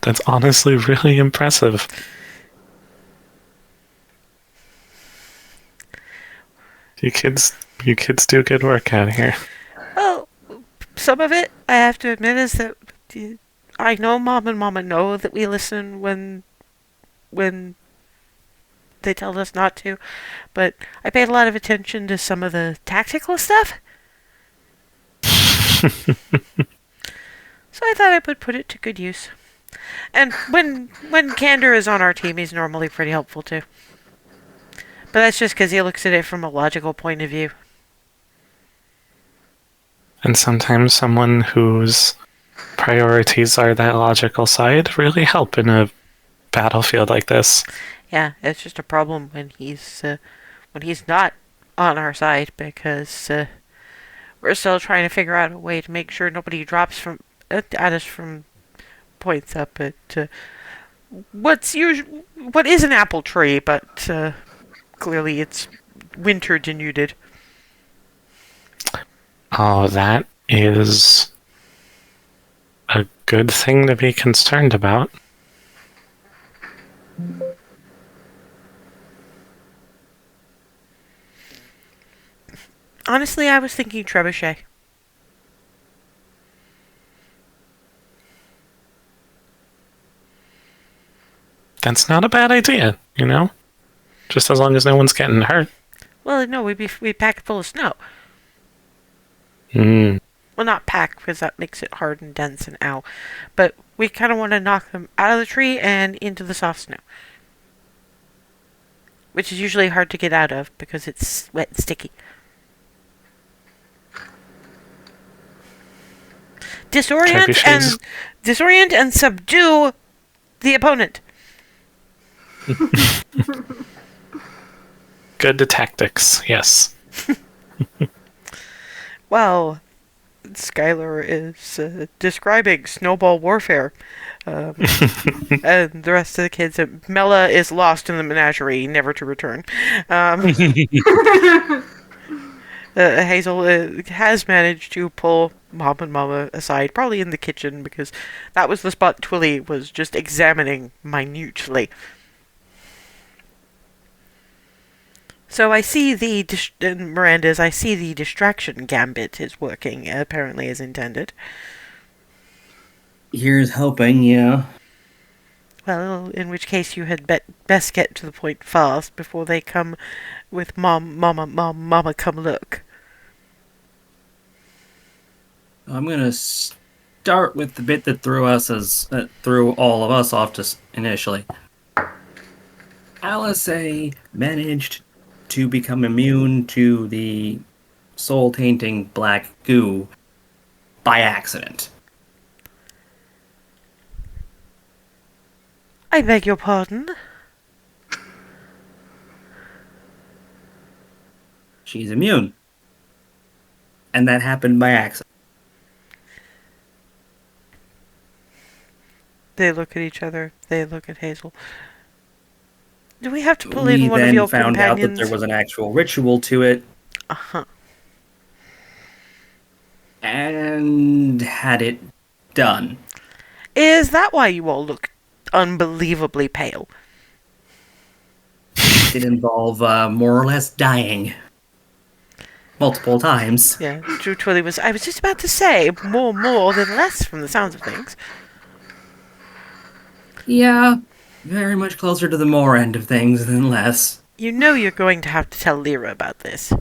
That's honestly really impressive. You kids do good work out here. Well, some of it, I have to admit, is that I know Mom and Mama know that we listen when they tell us not to, but I paid a lot of attention to some of the tactical stuff. So I thought I would put it to good use. And when Candor is on our team, he's normally pretty helpful too. But that's just because he looks at it from a logical point of view. And sometimes someone whose priorities are that logical side really help in a battlefield like this. Yeah, it's just a problem when he's not on our side, because we're still trying to figure out a way to make sure nobody drops at us from points up at what is an apple tree, but clearly it's winter denuded. Oh, that is a good thing to be concerned about. Honestly, I was thinking trebuchet. That's not a bad idea, you know? Just as long as no one's getting hurt. Well, no, we pack it full of snow. Hmm. Well, not pack, because that makes it hard and dense and ow. But we kind of want to knock them out of the tree and into the soft snow. Which is usually hard to get out of because it's wet and sticky. Disorient and subdue the opponent. Good tactics, yes. Well, Skylar is describing snowball warfare. And the rest of the kids, Mela is lost in the menagerie, never to return. Hazel has managed to pull Mom and Mama aside, probably in the kitchen, because that was the spot Twilly was just examining minutely. So I see Miranda's, I see the distraction gambit is working, apparently as intended. Here's hoping, yeah. Well, in which case you had best get to the point fast before they come with Mama, come look. I'm gonna start with the bit that threw all of us off just initially. Alice managed to become immune to the soul-tainting black goo by accident. I beg your pardon? She's immune. And that happened by accident. They look at each other. They look at Hazel. Do we have to pull We in one of then your found out that companions? there was an actual ritual to it, Uh-huh. and had it done. Is that why you all look unbelievably pale? It did involve more or less dying. Multiple times. Yeah, Drew Twilly was... I was just about to say, more than less from the sounds of things. Yeah, very much closer to the more end of things than less. You know you're going to have to tell Lyra about this.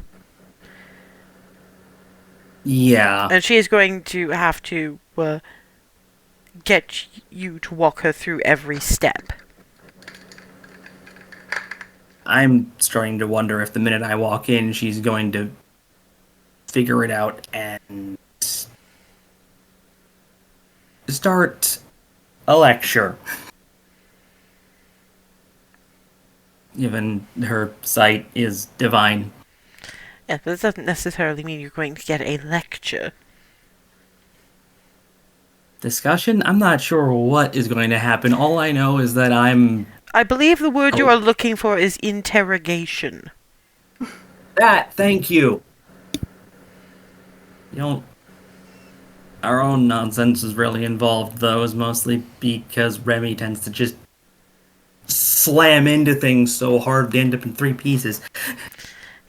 Yeah. And she is going to have to get you to walk her through every step. I'm starting to wonder if the minute I walk in, she's going to figure it out and start a lecture. Given her sight is divine. Yeah, but this doesn't necessarily mean you're going to get a lecture. Discussion? I'm not sure what is going to happen. All I know is that I believe the word you are looking for is interrogation. Thank you. Our own nonsense is really involved, though, is mostly because Remy tends to just slam into things so hard they end up in 3 pieces.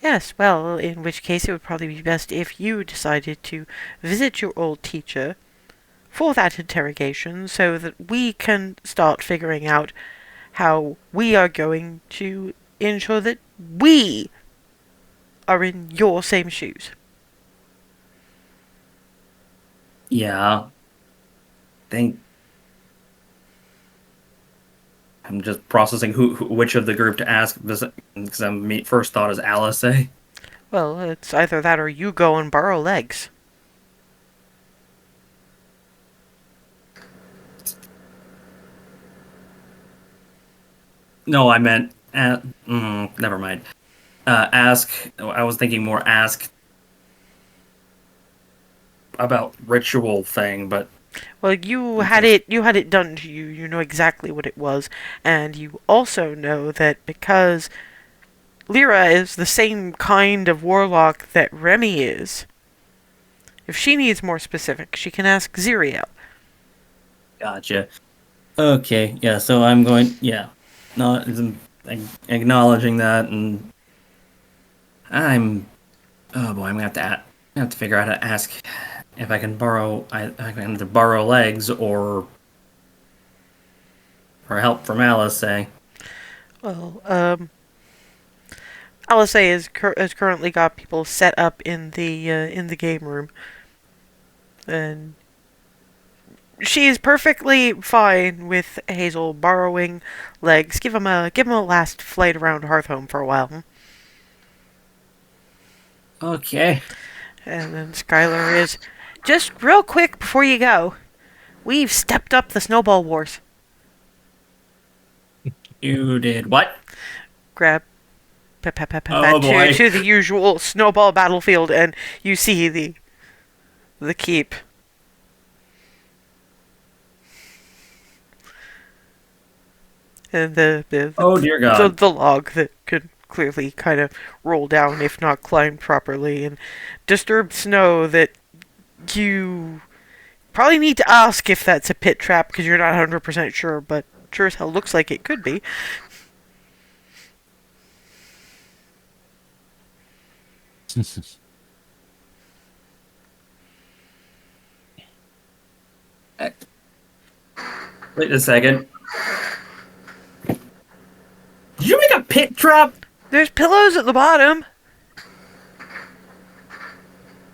Yes, well, in which case it would probably be best if you decided to visit your old teacher for that interrogation so that we can start figuring out how we are going to ensure that we are in your same shoes. Yeah. I'm just processing which of the group to ask, because my first thought is Alice. Well, it's either that or you go and borrow legs. No, I meant... never mind. Ask... I was thinking more ask about ritual thing, but... Well, you had it done to you. You know exactly what it was, and you also know that because Lyra is the same kind of warlock that Remy is, if she needs more specific, she can ask Ziriel. Gotcha. Okay, yeah, so I'm going... Yeah. Not acknowledging that, and... Oh boy, I'm gonna have to figure out how to ask if I can borrow... I can either borrow legs or help from Alice, say. Well, Alice has currently got people set up in the game room, and she is perfectly fine with Hazel borrowing legs. Give him a last flight around Hearthhome for a while. Okay. And then Skylar is just real quick before you go. We've stepped up the snowball wars. You did what? Grab Oh boy. to the usual snowball battlefield, and you see the keep. And Oh dear God. the log that could clearly kind of roll down if not climbed properly, and disturbed snow that you probably need to ask if that's a pit trap because you're not 100% sure, but sure as hell looks like it could be. Wait a second. Did you make a pit trap? There's pillows at the bottom.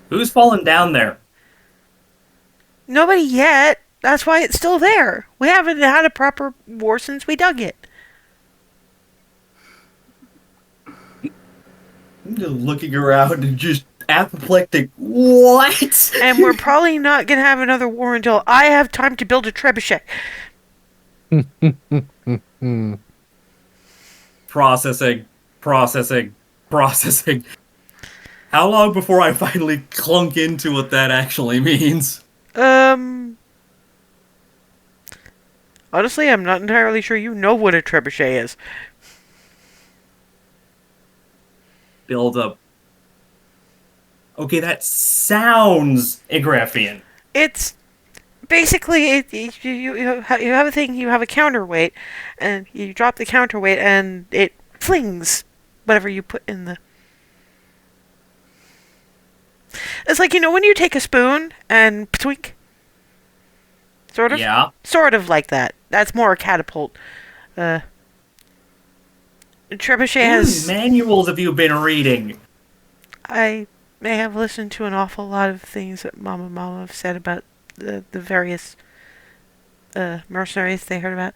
Who's fallen down there? Nobody yet. That's why it's still there. We haven't had a proper war since we dug it. I'm just looking around and just apoplectic. What? And we're probably not going to have another war until I have time to build a trebuchet. Processing. How long before I finally clunk into what that actually means? Honestly, I'm not entirely sure you know what a trebuchet is. Build up. Okay, that sounds Agraffian. It's basically you have a thing. You have a counterweight, and you drop the counterweight, and it flings whatever you put in the. It's like when you take a spoon and twink. Sort of. Yeah. Sort of like that. That's more a catapult. Trebuchet has. Manuals have you been reading? I may have listened to an awful lot of things that Mama have said about the various mercenaries they heard about.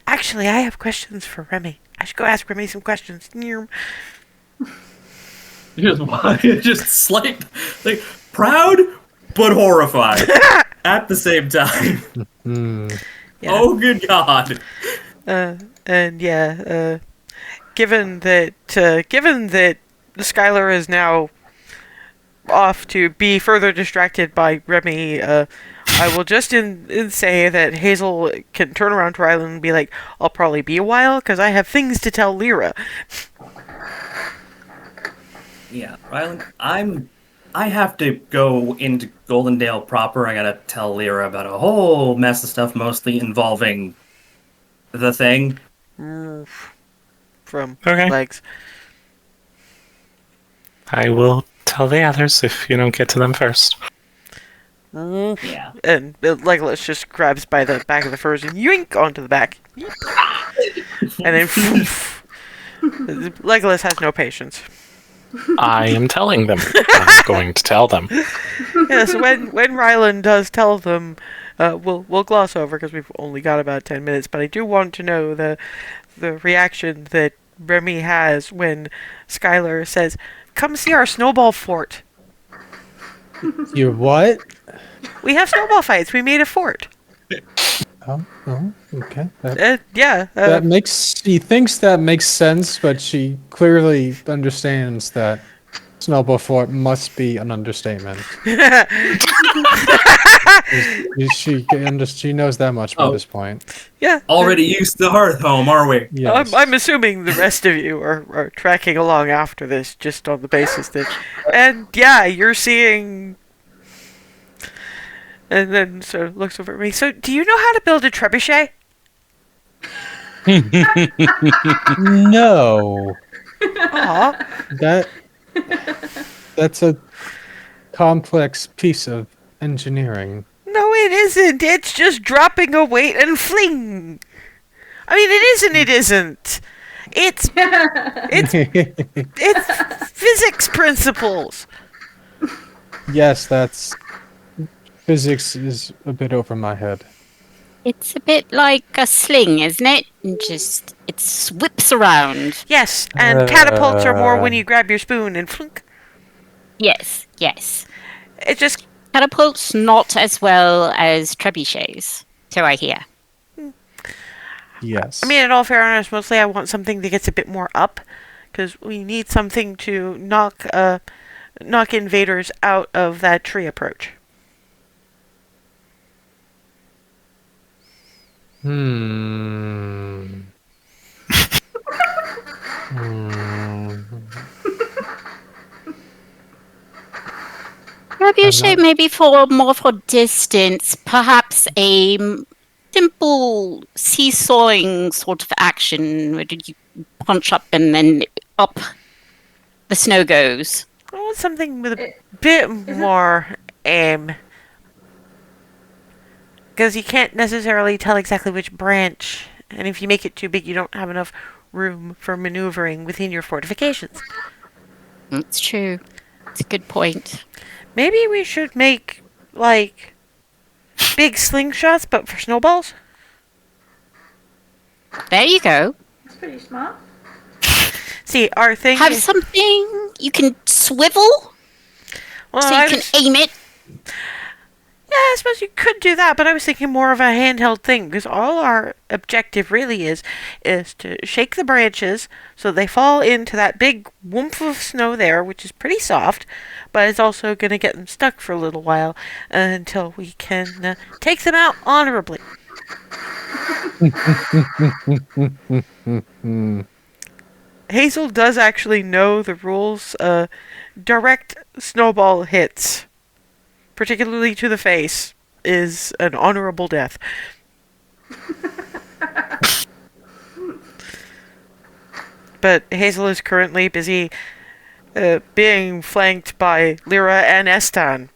Actually, I have questions for Remy. I should go ask Remy some questions. Just slight, like proud but horrified at the same time. Yeah. Oh, good God! Given that Skylar is now off to be further distracted by Remy, I will just say that Hazel can turn around to Rylan and be like, "I'll probably be a while because I have things to tell Lyra." Yeah, Rylan, I have to go into Goldendale proper. I gotta tell Lyra about a whole mess of stuff, mostly involving the thing. From Okay. legs. I will tell the others if you don't get to them first. Yeah. And Legolas just grabs by the back of the furs and yoink onto the back. And then Legolas has no patience. I am telling them. I'm going to tell them. Yes, when Rylan does tell them, we'll gloss over because we've only got about 10 minutes, but I do want to know the reaction that Remy has when Skylar says, "Come see our snowball fort." You what? We have snowball fights. We made a fort. Oh, okay. That She thinks that makes sense, but she clearly understands that Snowball Fort must be an understatement. She knows that much by this point. Yeah. Already used to Hearth Home, are we? Yes. I'm assuming the rest of you are tracking along after this, just on the basis that, and yeah, you're seeing. And then sort of looks over at me. So, do you know how to build a trebuchet? No. Aw. That's a complex piece of engineering. No, it isn't. It's just dropping a weight and fling. I mean, it isn't. It isn't. It's physics principles. Yes, that's physics is a bit over my head. It's a bit like a sling, isn't it? It whips around. Yes, and catapults are more when you grab your spoon and flunk. Yes. It just Catapults not as well as trebuchets, so I hear. Yes. I mean, in all fairness, mostly I want something that gets a bit more up, because we need something to knock invaders out of that tree approach. Trebuchet maybe more for distance, perhaps a simple seesawing sort of action where you punch up and then up the snow goes. I want something with a bit more aim. Because you can't necessarily tell exactly which branch, and if you make it too big, you don't have enough room for maneuvering within your fortifications. That's true. It's a good point. Maybe we should make, like, big slingshots, but for snowballs. There you go. That's pretty smart. See, our thing. Have something you can swivel Well, so you can aim it. Yeah, I suppose you could do that, but I was thinking more of a handheld thing, because all our objective really is to shake the branches so they fall into that big woomph of snow there, which is pretty soft, but it's also going to get them stuck for a little while until we can take them out honorably. Hazel does actually know the rules. Direct snowball hits, particularly to the face, is an honorable death. But Hazel is currently busy being flanked by Lyra and Estan.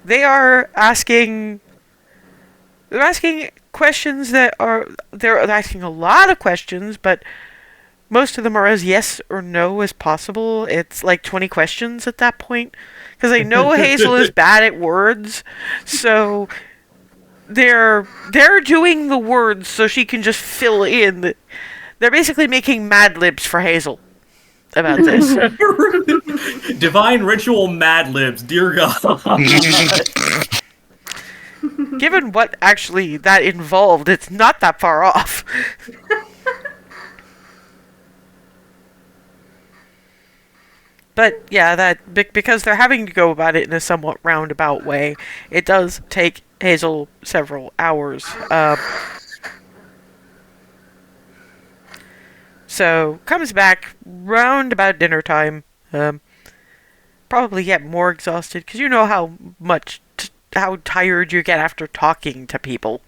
They're asking questions they're asking a lot of questions, but most of them are as yes or no as possible. It's like 20 questions at that point. Because they know Hazel is bad at words. So they're doing the words so she can just fill in. They're basically making Mad Libs for Hazel about this. Divine ritual Mad Libs, dear God. Given what actually that involved, it's not that far off. But yeah, because they're having to go about it in a somewhat roundabout way, it does take Hazel several hours. So comes back round about dinner time. Probably get more exhausted because you know how tired you get after talking to people.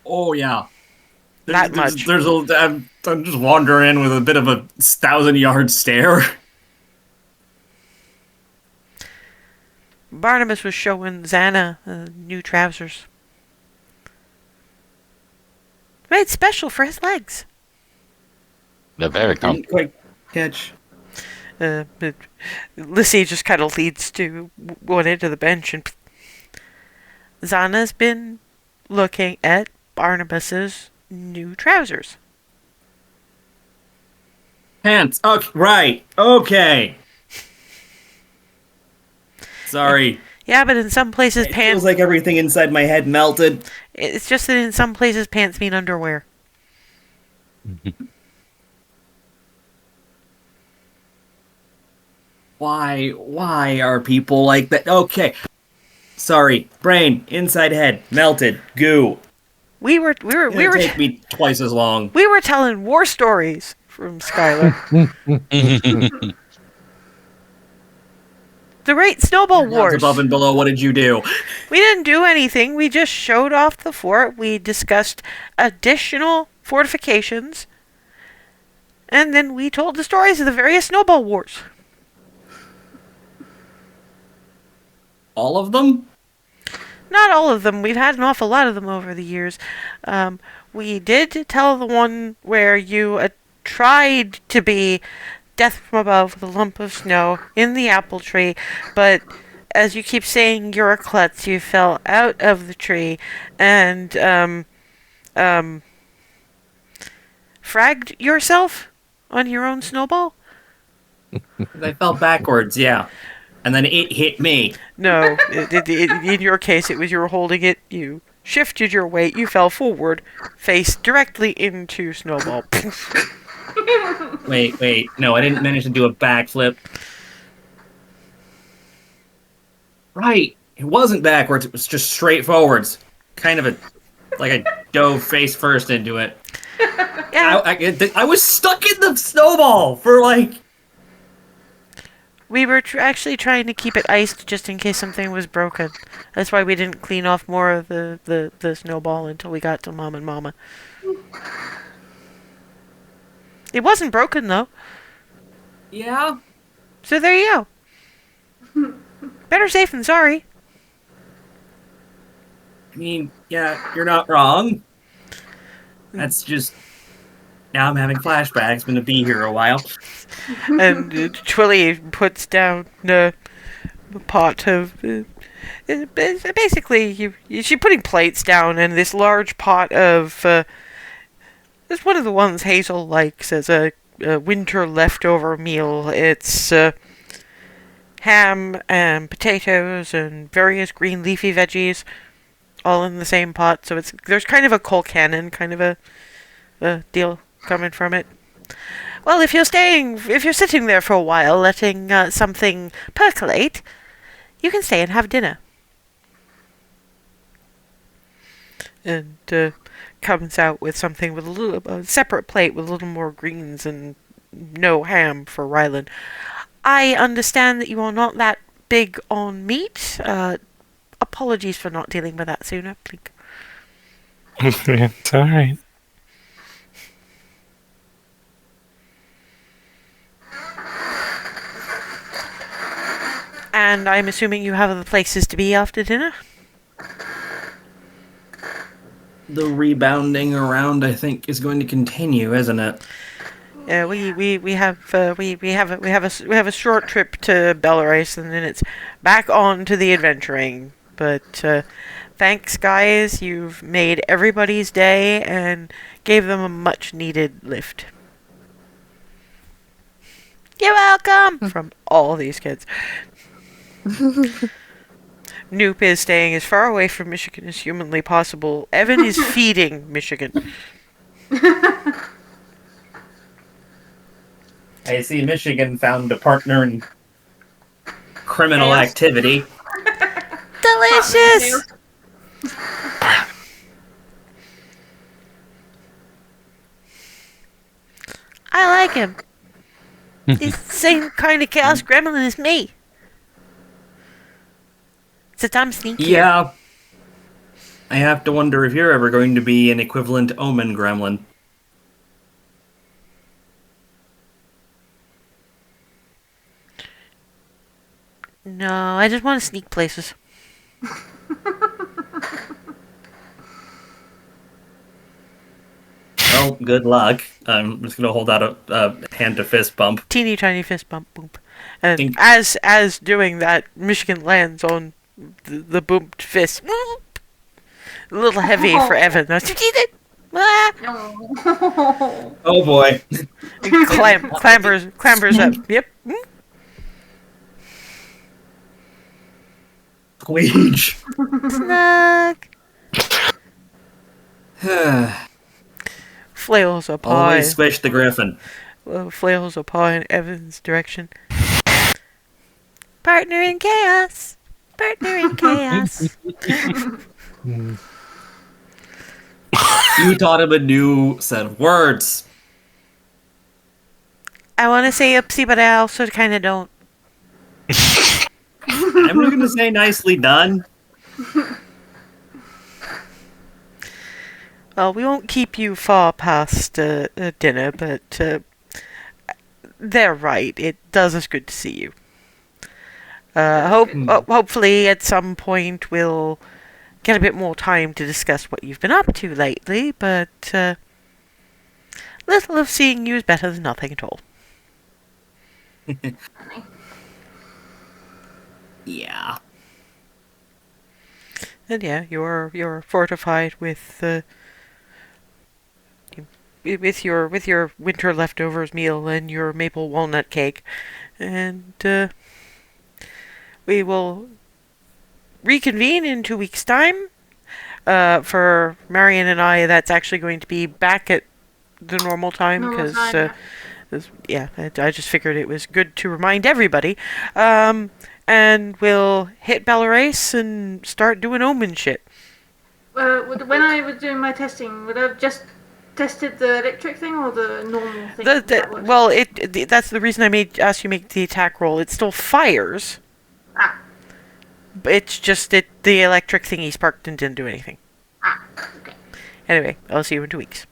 Oh yeah. That much. I'm just wandering in with a bit of a 1,000-yard stare. Barnabas was showing Xana new trousers. Made special for his legs. They're very Didn't comfortable. quite catch. But Lissy just kind of leads to one end of the bench, and Xana's been looking at Barnabas's new trousers. Pants. Okay, right. Okay. Sorry. Yeah, but in some places It pants... feels like everything inside my head melted. It's just that in some places pants mean underwear. Why are people like that? Okay. Sorry. Brain, inside head, melted, goo. We were Take me twice as long. we were telling war stories from Skylar. The Great Snowball Wars. Above and below, what did you do? We didn't do anything. We just showed off the fort. We discussed additional fortifications. And then we told the stories of the various Snowball Wars. All of them? Not all of them. We've had an awful lot of them over the years. We did tell the one where you tried to be death from above with a lump of snow in the apple tree, but as you keep saying you're a klutz, you fell out of the tree and fragged yourself on your own snowball? I fell backwards, yeah. And then it hit me. No, in your case, it was you were holding it, you shifted your weight, you fell forward, face directly into Snowball. Wait. No, I didn't manage to do a backflip. Right. It wasn't backwards, it was just straight forwards. Kind of like I dove face first into it. Yeah. I was stuck in the snowball for like... We were actually trying to keep it iced just in case something was broken. That's why we didn't clean off more of the snowball until we got to Mom and Mama. It wasn't broken, though. Yeah? So there you go. Better safe than sorry. I mean, yeah, you're not wrong. That's just... Now I'm having flashbacks. I'm gonna be here a while. And Twilly puts down pot of. Basically, she's putting plates down, and this large pot of. It's one of the ones Hazel likes as a winter leftover meal. It's ham and potatoes and various green leafy veggies, all in the same pot. So there's kind of a Colcannon kind of a deal coming from it. Well, if you're sitting there for a while, letting something percolate, you can stay and have dinner. And comes out with something with a separate plate with a little more greens and no ham for Rylan. I understand that you are not that big on meat. Apologies for not dealing with that sooner, please. It's alright. And I'm assuming you have other places to be after dinner? The rebounding around, I think, is going to continue, isn't it? Yeah, we have a short trip to Belarus, and then it's back on to the adventuring. But thanks, guys. You've made everybody's day and gave them a much needed lift. You're welcome from all these kids. Noop is staying as far away from Michigan as humanly possible. Evan is feeding Michigan. I see Michigan found a partner in criminal Chaos. activity. Delicious! I like him. He's the same kind of chaos gremlin as me. Except I'm sneaky. Yeah. I have to wonder if you're ever going to be an equivalent omen gremlin. No, I just want to sneak places. Well, good luck. I'm just gonna hold out a hand to fist bump. Teeny tiny fist bump, boom. And Think- as doing that, Michigan lands on the boomed fist. A little heavy for Evan. Ah! No. Oh boy. Clambers up. Yep. Squeege. Snug. Flails up high. Always squish the griffin. Flails up high in Evan's direction. Partner in chaos. Partner in chaos. You taught him a new set of words. I want to say oopsie, but I also kind of don't. I'm not gonna say nicely done. Well, we won't keep you far past dinner, but they're right. It does us good to see you. Hopefully at some point we'll get a bit more time to discuss what you've been up to lately, but little of seeing you is better than nothing at all. Yeah. And yeah, you're fortified with your winter leftovers meal and your maple walnut cake, and we will reconvene in 2 weeks' time. For Marion and I, that's actually going to be back at the normal time because I just figured it was good to remind everybody. And we'll hit Belarus and start doing omen shit. When I was doing my testing, would I have just tested the electric thing or the normal thing? That's the reason I asked you to make the attack roll. It still fires. Ah. But it's just the electric thingy sparked and didn't do anything. Ah, okay. Anyway, I'll see you in 2 weeks.